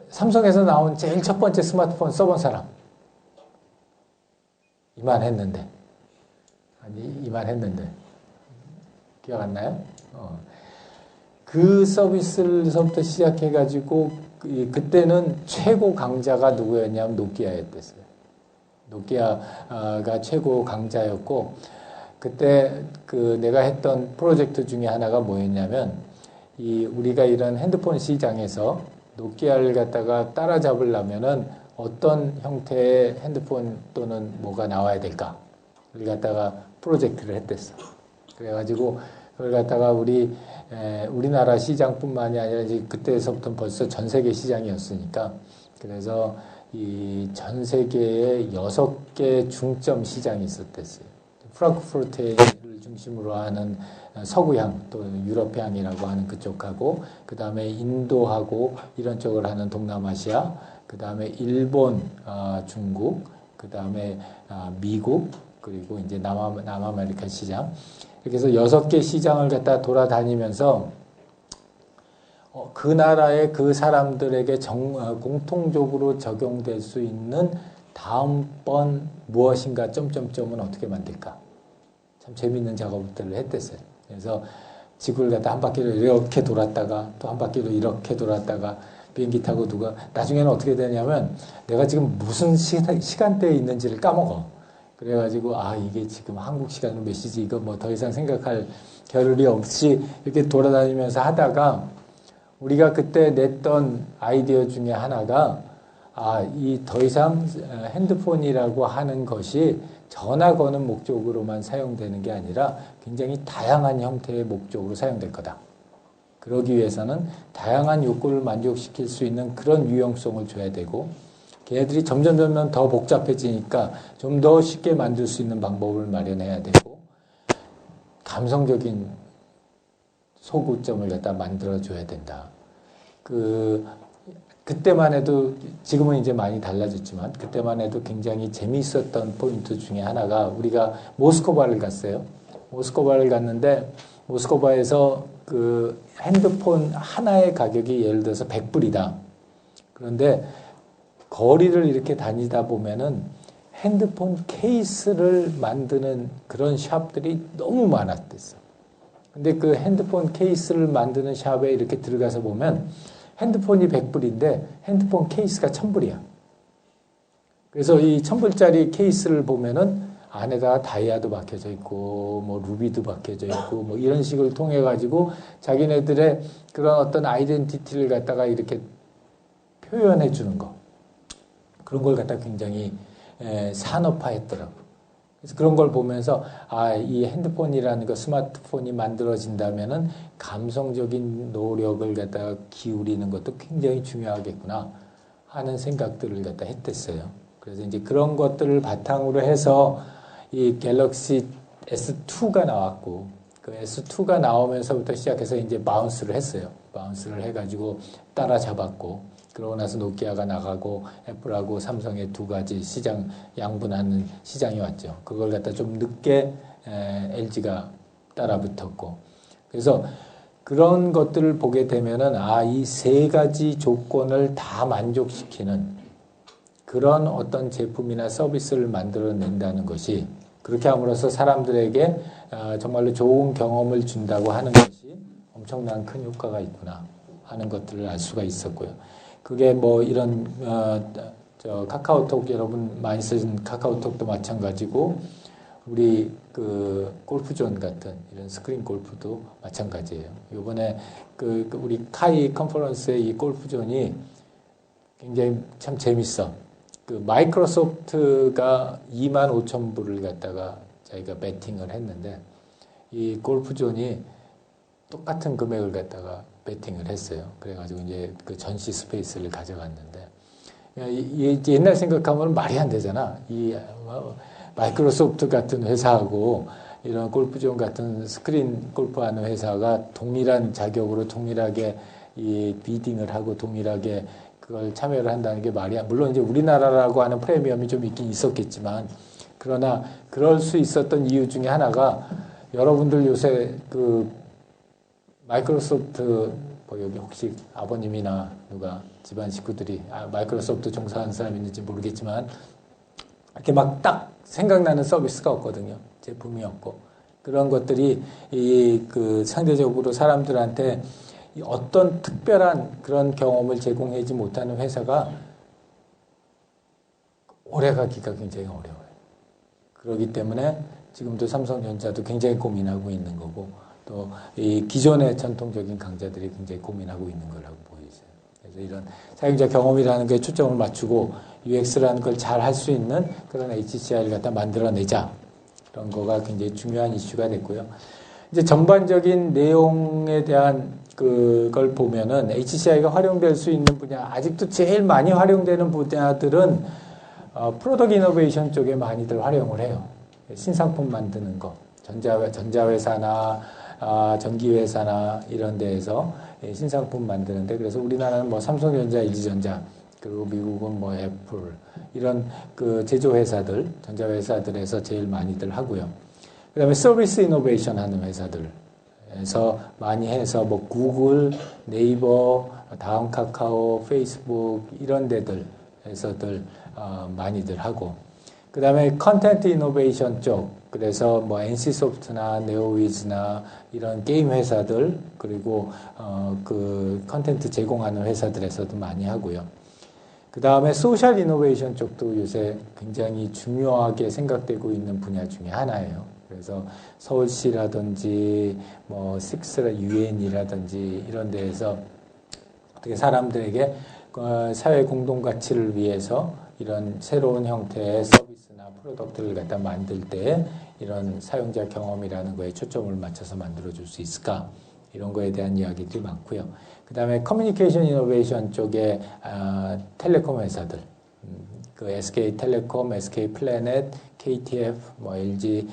삼성에서 나온 제일 첫 번째 스마트폰 써본 사람. 이만했는데. 기억 안 나요? 그 서비스로부터 시작해가지고, 그때는 최고 강자가 누구였냐면 노키아였댔어요. 노키아가 최고 강자였고, 그때 내가 했던 프로젝트 중에 하나가 뭐였냐면, 우리가 이런 핸드폰 시장에서 노키아를 갖다가 따라잡으려면은 어떤 형태의 핸드폰 또는 뭐가 나와야 될까? 그걸 갖다가 프로젝트를 했댔어. 그래가지고 그걸 갖다가 우리나라 시장뿐만이 아니라 이제 그때서부터 벌써 전 세계 시장이었으니까 그래서 이 전 세계에 6개 중점 시장이 있었댔어요. 프랑크푸르트를 중심으로 하는 서구향 또 유럽향이라고 하는 그쪽하고 그 다음에 인도하고 이런 쪽을 하는 동남아시아 그 다음에 일본, 중국 그 다음에 미국 그리고 이제 남아메리카 시장 이렇게 해서 6개 시장을 갖다 돌아다니면서 그 나라의 그 사람들에게 공통적으로 적용될 수 있는 다음번 무엇인가 점점점은 어떻게 만들까? 참 재미있는 작업들을 했댔어요. 그래서 지구를 갖다 한 바퀴를 이렇게 돌았다가 또 한 바퀴를 이렇게 돌았다가 비행기 타고 나중에는 어떻게 되냐면 내가 지금 무슨 시간대에 있는지를 까먹어. 그래가지고 이게 지금 한국 시간으로 몇 시지 이거 뭐 더 이상 생각할 겨를이 없이 이렇게 돌아다니면서 하다가 우리가 그때 냈던 아이디어 중에 하나가 이 더 이상 핸드폰이라고 하는 것이 전화 거는 목적으로만 사용되는 게 아니라 굉장히 다양한 형태의 목적으로 사용될 거다. 그러기 위해서는 다양한 욕구를 만족시킬 수 있는 그런 유용성을 줘야 되고 걔네들이 점점 더 복잡해지니까 좀 더 쉽게 만들 수 있는 방법을 마련해야 되고 감성적인 소구점을 갖다 만들어줘야 된다. 그때만 해도 지금은 이제 많이 달라졌지만 그때만 해도 굉장히 재미있었던 포인트 중에 하나가 우리가 모스크바를 갔어요. 모스크바를 갔는데 모스크바에서 그 핸드폰 하나의 가격이 예를 들어서 100불이다. 그런데 거리를 이렇게 다니다 보면은 핸드폰 케이스를 만드는 그런 샵들이 너무 많았댔어. 근데 그 핸드폰 케이스를 만드는 샵에 이렇게 들어가서 보면 핸드폰이 100불인데 핸드폰 케이스가 1000불이야. 그래서 이 1000불짜리 케이스를 보면은 안에다가 다이아도 박혀져 있고 뭐 루비도 박혀져 있고 뭐 이런 식을 통해 가지고 자기네들의 그런 어떤 아이덴티티를 갖다가 이렇게 표현해 주는 거. 그런 걸 갖다 굉장히 산업화했더라고. 그래서 그런 걸 보면서 이 핸드폰이라는 거 스마트폰이 만들어진다면은 감성적인 노력을 갖다가 기울이는 것도 굉장히 중요하겠구나 하는 생각들을 갖다 했댔어요. 그래서 이제 그런 것들을 바탕으로 해서 이 갤럭시 S2가 나왔고 그 S2가 나오면서부터 시작해서 이제 바운스를 했어요. 바운스를 해가지고 따라잡았고 그러고 나서 노키아가 나가고 애플하고 삼성의 두 가지 시장 양분하는 시장이 왔죠. 그걸 갖다 좀 늦게 LG가 따라붙었고 그래서 그런 것들을 보게 되면은 이 세 가지 조건을 다 만족시키는 그런 어떤 제품이나 서비스를 만들어낸다는 것이 그렇게 함으로써 사람들에게 정말로 좋은 경험을 준다고 하는 것이 엄청난 큰 효과가 있구나 하는 것들을 알 수가 있었고요. 그게 뭐 이런 카카오톡 여러분 많이 쓰는 카카오톡도 마찬가지고 우리 그 골프존 같은 이런 스크린 골프도 마찬가지예요. 이번에 그 우리 카이 컨퍼런스의 이 골프존이 굉장히 참 재밌어. 그 마이크로소프트가 25,000불을 갖다가 자기가 배팅을 했는데 이 골프존이 똑같은 금액을 갖다가 배팅을 했어요. 그래가지고 이제 그 전시 스페이스를 가져갔는데 옛날 생각하면 말이 안 되잖아. 이 마이크로소프트 같은 회사하고 이런 골프존 같은 스크린 골프하는 회사가 동일한 자격으로 동일하게 이 비딩을 하고 동일하게 그걸 참여를 한다는 게 말이야. 물론 이제 우리나라라고 하는 프리미엄이 좀 있긴 있었겠지만 그러나 그럴 수 있었던 이유 중에 하나가 여러분들 요새 그 마이크로소프트 뭐 여기 혹시 아버님이나 누가 집안 식구들이 마이크로소프트 종사하는 사람이 있는지 모르겠지만 이렇게 막 딱 생각나는 서비스가 없거든요. 제품이 없고 그런 것들이 그 상대적으로 사람들한테 어떤 특별한 그런 경험을 제공하지 못하는 회사가 오래가기가 굉장히 어려워요. 그렇기 때문에 지금도 삼성전자도 굉장히 고민하고 있는 거고 또 이 기존의 전통적인 강자들이 굉장히 고민하고 있는 거라고 보이죠. 그래서 이런 사용자 경험이라는 게 초점을 맞추고 UX라는 걸 잘 할 수 있는 그런 HCI를 갖다 만들어내자. 그런 거가 굉장히 중요한 이슈가 됐고요. 이제 전반적인 내용에 대한 그걸 보면은 HCI가 활용될 수 있는 분야, 아직도 제일 많이 활용되는 분야들은 프로덕트 이노베이션 쪽에 많이들 활용을 해요. 신상품 만드는 거, 전자회사나 전기회사나 이런 데에서 신상품 만드는데 그래서 우리나라는 뭐 삼성전자, LG전자 그리고 미국은 뭐 애플 이런 그 제조회사들, 전자회사들에서 제일 많이들 하고요. 그 다음에 서비스 이노베이션 하는 회사들에서 많이 해서 뭐 구글, 네이버, 다음 카카오, 페이스북 이런 데들에서들 많이들 하고 그 다음에 컨텐트 이노베이션 쪽 그래서 뭐 NC소프트나 네오위즈나 이런 게임 회사들 그리고 그 컨텐트 제공하는 회사들에서도 많이 하고요. 그 다음에 소셜 이노베이션 쪽도 요새 굉장히 중요하게 생각되고 있는 분야 중에 하나예요. 그래서 서울시라든지 뭐 식스라 유엔이라든지 이런 데에서 어떻게 사람들에게 사회 공동 가치를 위해서 이런 새로운 형태의 서비스나 프로덕트를 갖다 만들 때 이런 사용자 경험이라는 거에 초점을 맞춰서 만들어줄 수 있을까? 이런 거에 대한 이야기들이 많고요. 그 다음에 커뮤니케이션 이노베이션 쪽에 텔레콤 회사들, 그 SK텔레콤, SK플래닛, KTF, 뭐 LG,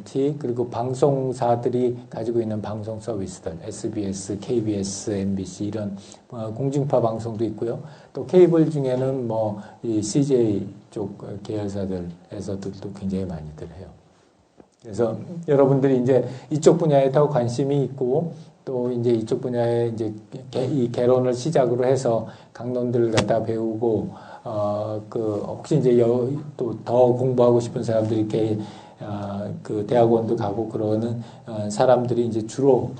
T, 그리고 방송사들이 가지고 있는 방송 서비스들, SBS, KBS, MBC 이런 공중파 방송도 있고요. 또 케이블 중에는 뭐 이 CJ 쪽 계열사들에서도 또 굉장히 많이들 해요. 그래서 여러분들이 이제 이쪽 분야에 더 관심이 있고 또 이제 이쪽 분야에 이제 이 개론을 시작으로 해서 강론들을 갖다 배우고 혹시 이제 또 더 공부하고 싶은 사람들이 이렇게 그 대학원도 가고 그러는 사람들이 이제 주로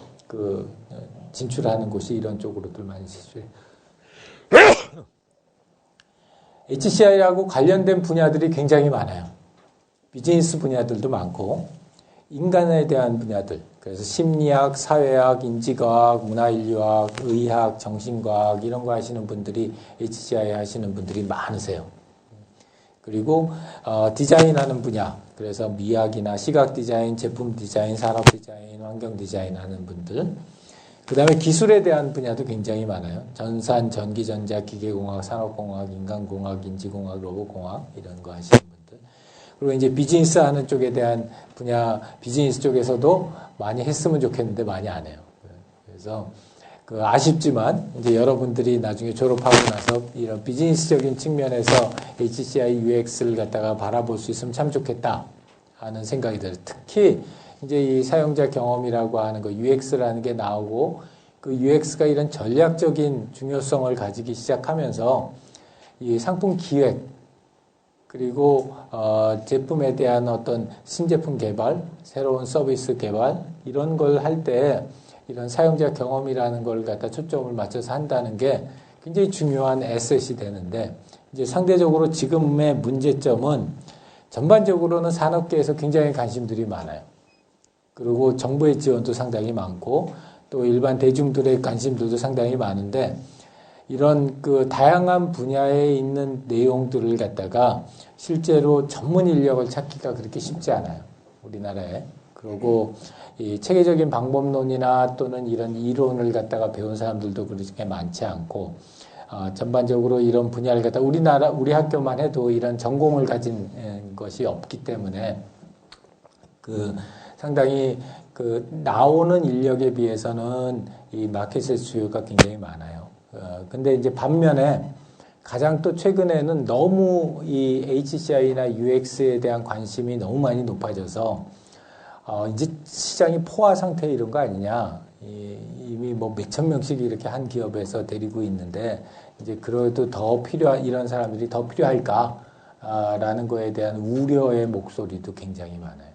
진출하는 곳이 이런 쪽으로들 많이 진출해요. HCI하고 관련된 분야들이 굉장히 많아요. 비즈니스 분야들도 많고 인간에 대한 분야들, 그래서 심리학, 사회학, 인지과학, 문화인류학, 의학, 정신과학 이런 거 하시는 분들이 HCI 하시는 분들이 많으세요. 그리고 디자인하는 분야, 그래서 미학이나 시각 디자인, 제품 디자인, 산업 디자인, 환경 디자인 하는 분들. 그 다음에 기술에 대한 분야도 굉장히 많아요. 전산, 전기, 전자, 기계공학, 산업공학, 인간공학, 인지공학, 로봇공학 이런 거 하시는 분들. 그리고 이제 비즈니스 하는 쪽에 대한 분야, 비즈니스 쪽에서도 많이 했으면 좋겠는데 많이 안 해요. 그래서 아쉽지만 이제 여러분들이 나중에 졸업하고 나서 이런 비즈니스적인 측면에서 HCI UX를 갖다가 바라볼 수 있으면 참 좋겠다 하는 생각이 들어요. 특히 이제 이 사용자 경험이라고 하는 거 UX라는 게 나오고 그 UX가 이런 전략적인 중요성을 가지기 시작하면서 이 상품 기획 그리고 제품에 대한 어떤 신제품 개발, 새로운 서비스 개발 이런 걸 할 때 이런 사용자 경험이라는 걸 갖다 초점을 맞춰서 한다는 게 굉장히 중요한 에셋이 되는데 이제 상대적으로 지금의 문제점은 전반적으로는 산업계에서 굉장히 관심들이 많아요. 그리고 정부의 지원도 상당히 많고 또 일반 대중들의 관심들도 상당히 많은데 이런 다양한 분야에 있는 내용들을 갖다가 실제로 전문 인력을 찾기가 그렇게 쉽지 않아요. 우리나라에. 그리고 이 체계적인 방법론이나 또는 이런 이론을 갖다가 배운 사람들도 그렇게 많지 않고 전반적으로 이런 분야를 갖다 우리 학교만 해도 이런 전공을 가진 것이 없기 때문에 상당히 나오는 인력에 비해서는 이 마켓의 수요가 굉장히 많아요. 근데 이제 반면에 가장 또 최근에는 너무 이 HCI나 UX에 대한 관심이 너무 많이 높아져서 이제 시장이 포화 상태 이런 거 아니냐. 이미 뭐 몇천 명씩 이렇게 한 기업에서 데리고 있는데 이제 그래도 이런 사람들이 더 필요할까라는 거에 대한 우려의 목소리도 굉장히 많아요.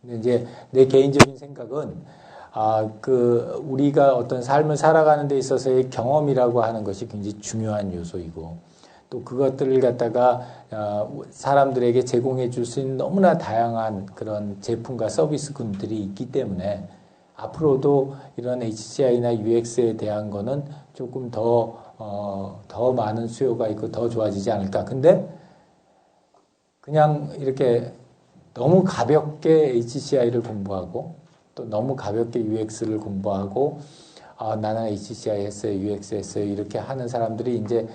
근데 이제 내 개인적인 생각은 우리가 어떤 삶을 살아가는 데 있어서의 경험이라고 하는 것이 굉장히 중요한 요소이고 또 그것들을 갖다가 사람들에게 제공해 줄 수 있는 너무나 다양한 그런 제품과 서비스군들이 있기 때문에 앞으로도 이런 HCI나 UX에 대한 거는 조금 더 많은 수요가 있고 더 좋아지지 않을까. 근데 그냥 이렇게 너무 가볍게 HCI를 공부하고 또 너무 가볍게 UX를 공부하고 나는 HCI 했어요, UX 했어요 이렇게 하는 사람들이 이제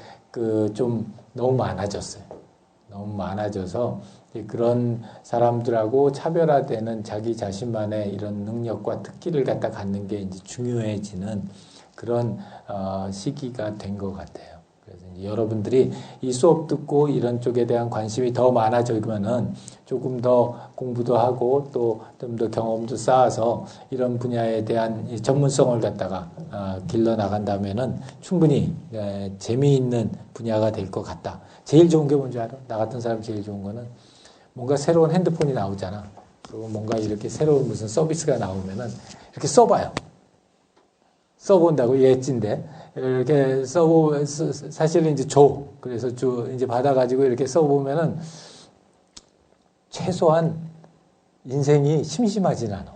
좀 너무 많아졌어요. 너무 많아져서 그런 사람들하고 차별화되는 자기 자신만의 이런 능력과 특기를 갖다 갖는 게 이제 중요해지는 그런 시기가 된 것 같아요. 그래서 이제 여러분들이 이 수업 듣고 이런 쪽에 대한 관심이 더 많아지면은 조금 더 공부도 하고 또 좀 더 경험도 쌓아서 이런 분야에 대한 전문성을 갖다가 길러 나간다면은 충분히 재미있는 분야가 될 것 같다. 제일 좋은 게 뭔지 알아? 나 같은 사람 제일 좋은 거는 뭔가 새로운 핸드폰이 나오잖아. 그리고 뭔가 이렇게 새로운 무슨 서비스가 나오면은 이렇게 써봐요. 써본다고 예찐데 이렇게 사실은 이제 그래서 이제 받아가지고 이렇게 써보면은 최소한 인생이 심심하진 않아.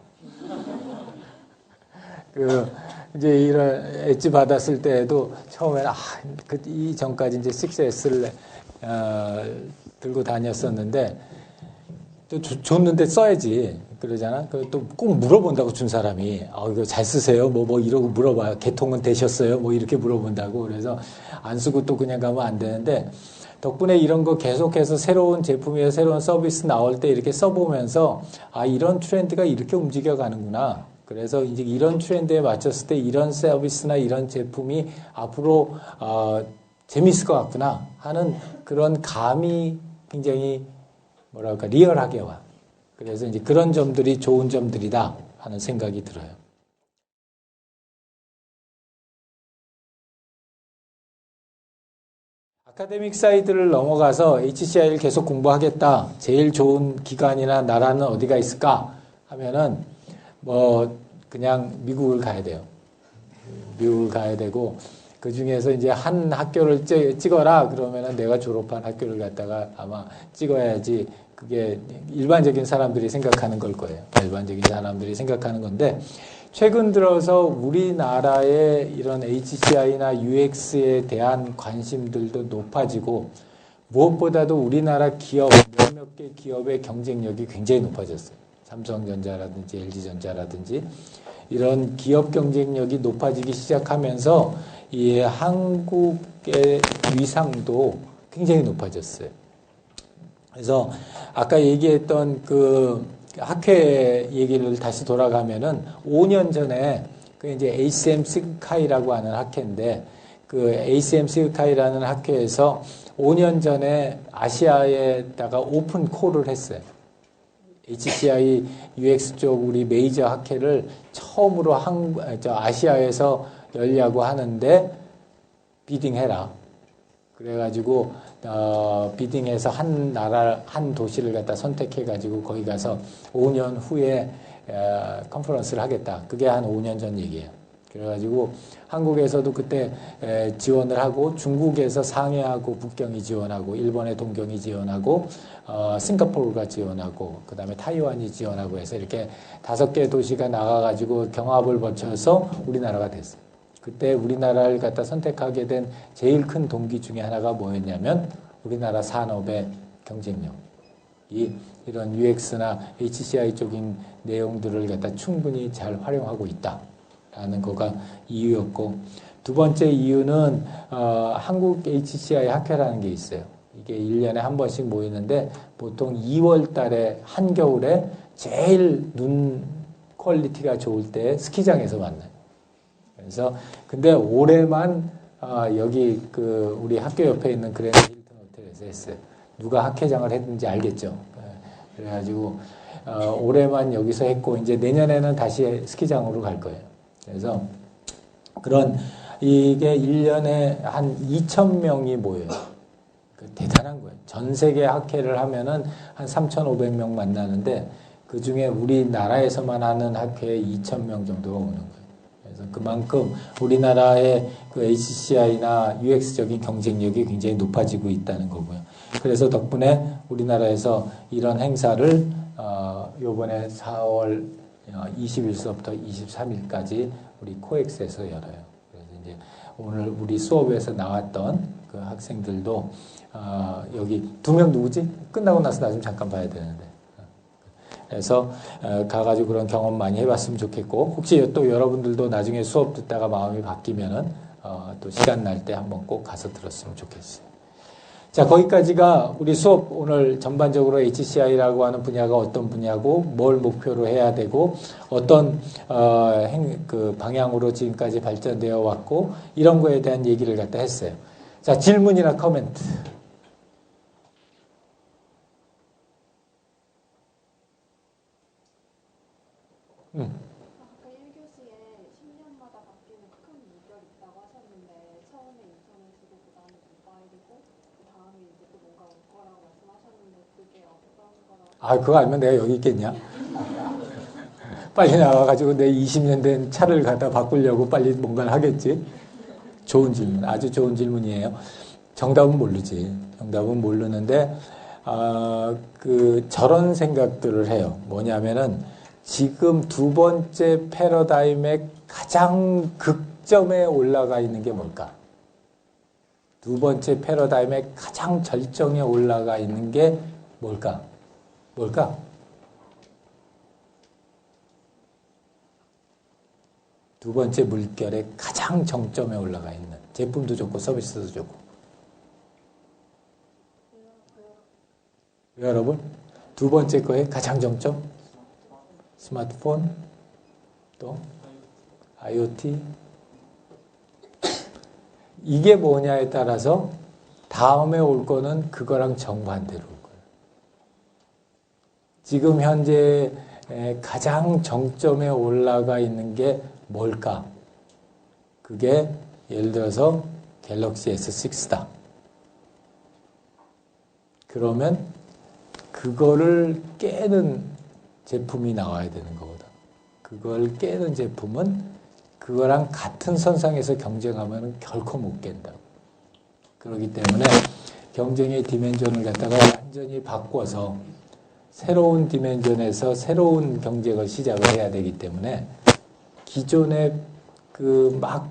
이제 이런 엣지 받았을 때에도 처음에는 이 전까지 이제 6S를 들고 다녔었는데 또 줬는데 써야지 그러잖아. 또 꼭 물어본다고 준 사람이 이거 잘 쓰세요? 뭐 이러고 물어봐요. 개통은 되셨어요? 뭐 이렇게 물어본다고. 그래서 안 쓰고 또 그냥 가면 안 되는데 덕분에 이런 거 계속해서 새로운 제품이나 새로운 서비스 나올 때 이렇게 써보면서 아, 이런 트렌드가 이렇게 움직여 가는구나. 그래서 이제 이런 트렌드에 맞췄을 때 이런 서비스나 이런 제품이 앞으로 재밌을 것 같구나 하는 그런 감이 굉장히 뭐랄까 리얼하게 와. 그래서 이제 그런 점들이 좋은 점들이다 하는 생각이 들어요. 아카데믹 사이드를 넘어가서 HCI를 계속 공부하겠다. 제일 좋은 기관이나 나라는 어디가 있을까? 하면은 뭐 그냥 미국을 가야 돼요. 미국을 가야 되고 그 중에서 이제 한 학교를 찍어라 그러면은 내가 졸업한 학교를 갖다가 아마 찍어야지 그게 일반적인 사람들이 생각하는 걸 거예요. 일반적인 사람들이 생각하는 건데 최근 들어서 우리나라의 이런 HCI나 UX에 대한 관심들도 높아지고 무엇보다도 우리나라 기업, 몇몇 개 기업의 경쟁력이 굉장히 높아졌어요. 삼성전자라든지 LG전자라든지 이런 기업 경쟁력이 높아지기 시작하면서 이 한국의 위상도 굉장히 높아졌어요. 그래서 아까 얘기했던 그 학회 얘기를 다시 돌아가면은 5년 전에 그 이제 ACM 시그카이라고 하는 학회인데 그 ACM 시그카이라는 학회에서 5년 전에 아시아에다가 오픈 콜을 했어요. HCI UX 쪽 우리 메이저 학회를 처음으로 아시아에서 열려고 하는데 비딩해라. 그래가지고 비딩해서 한 나라 한 도시를 갖다 선택해가지고 거기 가서 5년 후에 컨퍼런스를 하겠다. 그게 한 5년 전 얘기예요. 그래가지고 한국에서도 그때 지원을 하고 중국에서 상해하고 북경이 지원하고 일본의 동경이 지원하고 싱가포르가 지원하고 그 다음에 타이완이 지원하고 해서 이렇게 5개 도시가 나가가지고 경합을 거쳐서 우리나라가 됐어요. 그때 우리나라를 갖다 선택하게 된 제일 큰 동기 중에 하나가 뭐였냐면 우리나라 산업의 경쟁력. 이런 UX나 HCI 쪽인 내용들을 갖다 충분히 잘 활용하고 있다라는 거가 이유였고 두 번째 이유는 한국 HCI 학회라는 게 있어요. 이게 1년에 한 번씩 모이는데 보통 2월 달에 한겨울에 제일 눈 퀄리티가 좋을 때 스키장에서 만나요. 그래서 근데 올해만 여기 그 우리 학교 옆에 있는 그랜드 힐튼 호텔에서 했어요. 누가 학회장을 했는지 알겠죠. 그래가지고 올해만 여기서 했고 이제 내년에는 다시 스키장으로 갈 거예요. 그래서 그런 이게 1년에 한 2,000명이 모여요. 대단한 거예요. 전 세계 학회를 하면은 한 3,500명 만나는데 그 중에 우리나라에서만 하는 학회에 2,000명 정도가 오는 거예요. 그래서 그만큼 우리나라의 그 HCI나 UX적인 경쟁력이 굉장히 높아지고 있다는 거고요. 그래서 덕분에 우리나라에서 이런 행사를 요번에 4월 20일서부터 23일까지 우리 코엑스에서 열어요. 그래서 이제 오늘 우리 수업에서 나왔던 그 학생들도 여기 2명 누구지? 끝나고 나서 나 좀 잠깐 봐야 되는데. 그래서 가가지고 그런 경험 많이 해봤으면 좋겠고 혹시 또 여러분들도 나중에 수업 듣다가 마음이 바뀌면은 또 시간 날 때 한번 꼭 가서 들었으면 좋겠어요. 자, 거기까지가 우리 수업 오늘 전반적으로 HCI라고 하는 분야가 어떤 분야고 뭘 목표로 해야 되고 어떤 그 방향으로 지금까지 발전되어 왔고 이런 거에 대한 얘기를 갖다 했어요. 자, 질문이나 코멘트. 아까 1교시에 10년마다 바뀌는 큰 물결이 있다고 하셨는데 처음에 인터넷 쓰고 그 다음에 모바일이고 그 다음에 이제 또 뭔가 올 거라고 말씀하셨는데 그게 어떤 거라고? 아, 그거 알면 내가 여기 있겠냐? 빨리 나와가지고 내 20년 된 차를 갖다 바꾸려고 빨리 뭔가를 하겠지? 좋은 질문, 아주 좋은 질문이에요. 정답은 모르지. 정답은 모르는데 저런 생각들을 해요. 뭐냐면은 지금 두 번째 패러다임의 가장 극점에 올라가 있는 게 뭘까? 두 번째 패러다임의 가장 절정에 올라가 있는 게 뭘까? 뭘까? 두 번째 물결의 가장 정점에 올라가 있는 제품도 좋고 서비스도 좋고 웨어러블. 두 번째 거에 가장 정점. 스마트폰. 또 IoT. 이게 뭐냐에 따라서 다음에 올 거는 그거랑 정반대로 올 거예요. 지금 현재 가장 정점에 올라가 있는 게 뭘까? 그게 예를 들어서 갤럭시 S6다. 그러면 그거를 깨는 제품이 나와야 되는 거거든. 그걸 깨는 제품은 그거랑 같은 선상에서 경쟁하면 결코 못 깬다고. 그렇기 때문에 경쟁의 디멘전을 갖다가 완전히 바꿔서 새로운 디멘전에서 새로운 경쟁을 시작을 해야 되기 때문에 기존의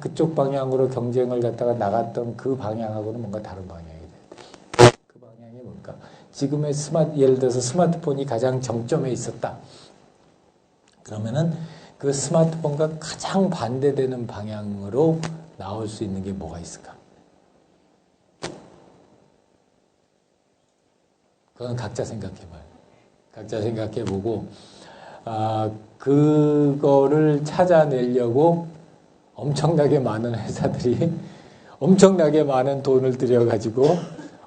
그쪽 방향으로 경쟁을 갖다가 나갔던 그 방향하고는 뭔가 다른 방향이 돼야 돼. 그 방향이 뭘까? 지금의 예를 들어서 스마트폰이 가장 정점에 있었다. 그러면은 그 스마트폰과 가장 반대되는 방향으로 나올 수 있는 게 뭐가 있을까? 그건 각자 생각해봐요. 각자 생각해보고, 그거를 찾아내려고 엄청나게 많은 회사들이 엄청나게 많은 돈을 들여가지고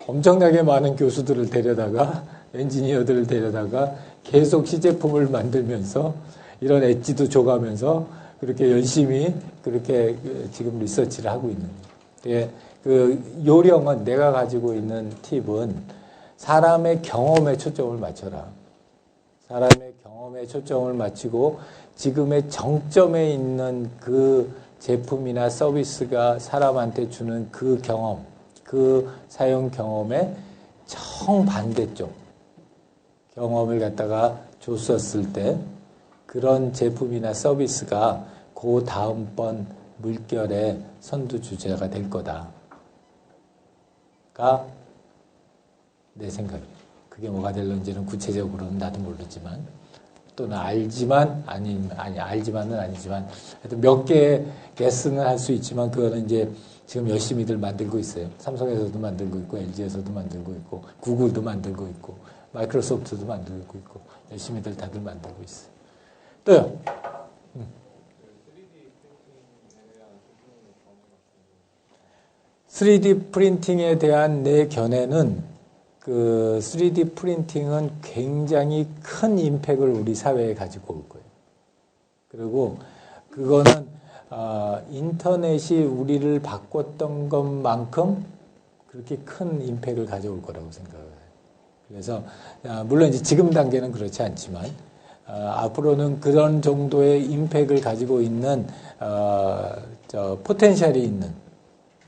엄청나게 많은 교수들을 데려다가 엔지니어들을 데려다가 계속 시제품을 만들면서 이런 엣지도 줘가면서 그렇게 열심히 그렇게 지금 리서치를 하고 있는 거예요. 그 요령은 내가 가지고 있는 팁은 사람의 경험에 초점을 맞춰라. 사람의 경험에 초점을 맞추고 지금의 정점에 있는 그 제품이나 서비스가 사람한테 주는 그 경험, 그 사용 경험의 정반대쪽 경험을 갖다가 줬었을 때 그런 제품이나 서비스가 그 다음번 물결의 선두 주자가 될 거다가 내 생각이에요. 그게 뭐가 될런지는 구체적으로는 나도 모르지만 또는 알지만 알지만은 아니지만 하여튼 몇 개의 개수는 할 수 있지만 그거는 이제 지금 열심히들 만들고 있어요. 삼성에서도 만들고 있고 LG에서도 만들고 있고 구글도 만들고 있고 마이크로소프트도 만들고 있고 열심히들 다들 만들고 있어요. 또요. 3D 프린팅에 대한 내 견해는 그 3D 프린팅은 굉장히 큰 임팩을 우리 사회에 가지고 올 거예요. 그리고 그거는 인터넷이 우리를 바꿨던 것만큼 그렇게 큰 임팩을 가져올 거라고 생각을 해요. 그래서 물론 이제 지금 단계는 그렇지 않지만 앞으로는 그런 정도의 임팩을 가지고 있는 포텐셜이 있는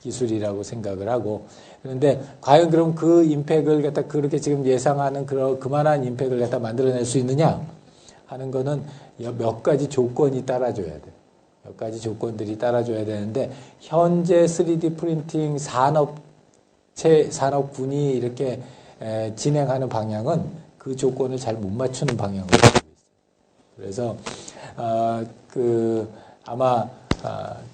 기술이라고 생각을 하고 그런데 과연 그럼 그 임팩을 갖다 그렇게 지금 예상하는 그만한 임팩을 갖다 만들어낼 수 있느냐 하는 거는 몇 가지 조건이 따라줘야 돼. 몇 가지 조건들이 따라줘야 되는데 현재 3D 프린팅 산업군이 이렇게 진행하는 방향은 그 조건을 잘 못 맞추는 방향으로 가고 있어요. 그래서 아마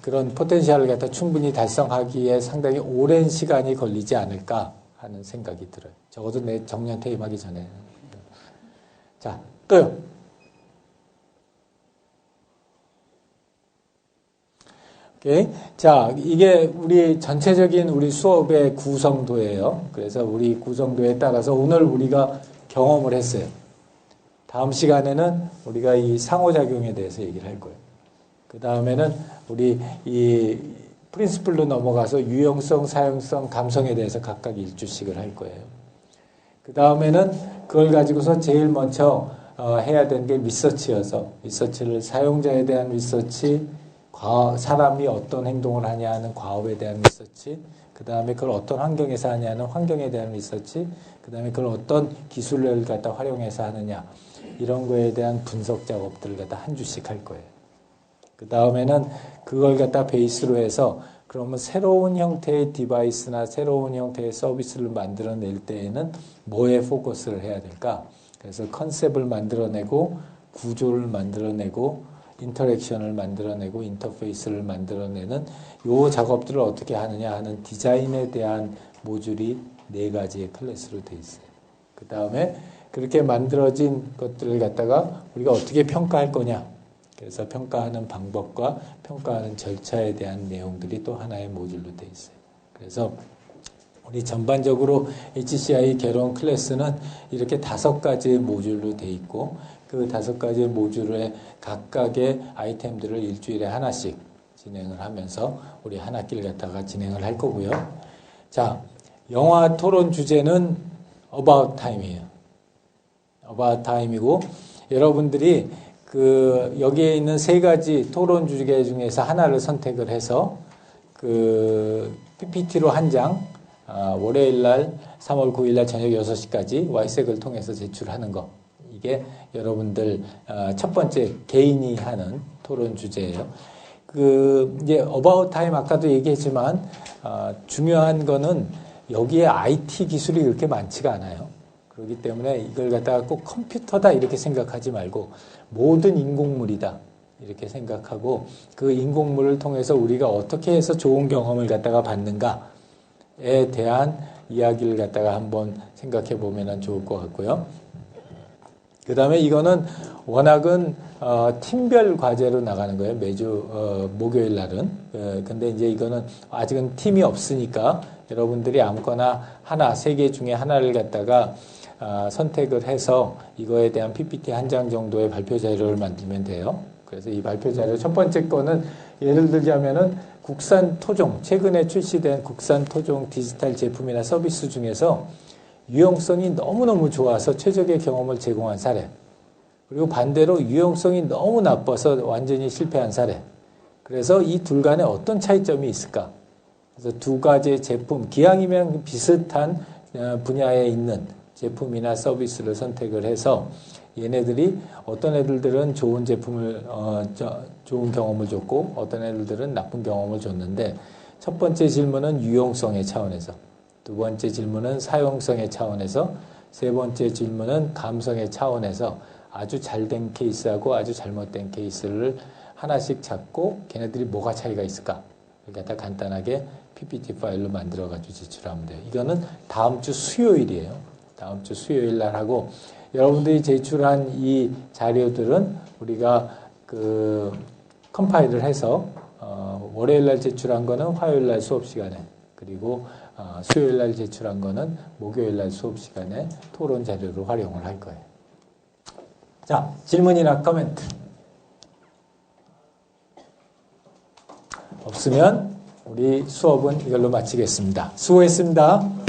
그런 포텐셜을 갖다 충분히 달성하기에 상당히 오랜 시간이 걸리지 않을까 하는 생각이 들어요. 적어도 내 정년 퇴임하기 전에. 자, 또요. 오케이. 자, 이게 우리 전체적인 우리 수업의 구성도예요. 그래서 우리 구성도에 따라서 오늘 우리가 경험을 했어요. 다음 시간에는 우리가 이 상호작용에 대해서 얘기를 할 거예요. 그 다음에는 우리 이 프린시플로 넘어가서 유형성, 사용성, 감성에 대해서 각각 1주씩을 할 거예요. 그 다음에는 그걸 가지고서 제일 먼저 해야 되는 게 리서치여서 리서치를 사용자에 대한 리서치, 사람이 어떤 행동을 하냐 하는 과업에 대한 리서치, 그 다음에 그걸 어떤 환경에서 하냐는 환경에 대한 리서치, 그 다음에 그걸 어떤 기술을 갖다 활용해서 하느냐 이런 거에 대한 분석 작업들을 갖다 한 주씩 할 거예요. 그 다음에는 그걸 갖다 베이스로 해서 그러면 새로운 형태의 디바이스나 새로운 형태의 서비스를 만들어낼 때에는 뭐에 포커스를 해야 될까? 그래서 컨셉을 만들어내고 구조를 만들어내고 인터랙션을 만들어내고 인터페이스를 만들어내는 요 작업들을 어떻게 하느냐 하는 디자인에 대한 모듈이 4가지의 클래스로 돼 있어요. 그 다음에 그렇게 만들어진 것들을 갖다가 우리가 어떻게 평가할 거냐. 그래서 평가하는 방법과 평가하는 절차에 대한 내용들이 또 하나의 모듈로 돼 있어요. 그래서 우리 전반적으로 HCI 개론 클래스는 이렇게 5가지의 모듈로 돼 있고 그 5가지의 모듈의 각각의 아이템들을 일주일에 하나씩 진행을 하면서 우리 한 학기를 갖다가 진행을 할 거고요. 자, 영화 토론 주제는 About Time이에요. About Time이고 여러분들이 여기에 있는 3가지 토론 주제 중에서 하나를 선택을 해서 PPT로 한 장, 월요일 날 3월 9일 날 저녁 6시까지 와이색을 통해서 제출하는 거. 이게 여러분들 첫 번째 개인이 하는 토론 주제예요. 이제 About Time 아까도 얘기했지만 중요한 거는 여기에 IT 기술이 그렇게 많지가 않아요. 그렇기 때문에 이걸 갖다가 꼭 컴퓨터다 이렇게 생각하지 말고 모든 인공물이다 이렇게 생각하고 그 인공물을 통해서 우리가 어떻게 해서 좋은 경험을 갖다가 받는가에 대한 이야기를 갖다가 한번 생각해 보면 좋을 것 같고요. 그 다음에 이거는 워낙은 팀별 과제로 나가는 거예요. 매주 목요일 날은. 근데 이제 이거는 아직은 팀이 없으니까 여러분들이 아무거나 하나, 3개 중에 하나를 갖다가 선택을 해서 이거에 대한 PPT 한 장 정도의 발표 자료를 만들면 돼요. 그래서 이 발표 자료 첫 번째 거는 예를 들자면은 국산 토종, 최근에 출시된 국산 토종 디지털 제품이나 서비스 중에서 유용성이 너무너무 좋아서 최적의 경험을 제공한 사례. 그리고 반대로 유용성이 너무 나빠서 완전히 실패한 사례. 그래서 이 둘 간에 어떤 차이점이 있을까? 그래서 2가지의 제품, 기왕이면 비슷한 분야에 있는 제품이나 서비스를 선택을 해서 얘네들이 어떤 애들은 좋은 제품을, 좋은 경험을 줬고 어떤 애들은 나쁜 경험을 줬는데 첫 번째 질문은 유용성의 차원에서, 두 번째 질문은 사용성의 차원에서, 세 번째 질문은 감성의 차원에서 아주 잘된 케이스하고 아주 잘못된 케이스를 하나씩 잡고 걔네들이 뭐가 차이가 있을까? 이렇게 다 간단하게 PPT 파일로 만들어가지고 제출하면 돼요. 이거는 다음 주 수요일이에요. 다음 주 수요일 날 하고 여러분들이 제출한 이 자료들은 우리가 컴파일을 해서 월요일 날 제출한 거는 화요일 날 수업 시간에 그리고 수요일 날 제출한 거는 목요일 날 수업 시간에 토론 자료로 활용을 할 거예요. 자, 질문이나 코멘트 없으면 우리 수업은 이걸로 마치겠습니다. 수고했습니다.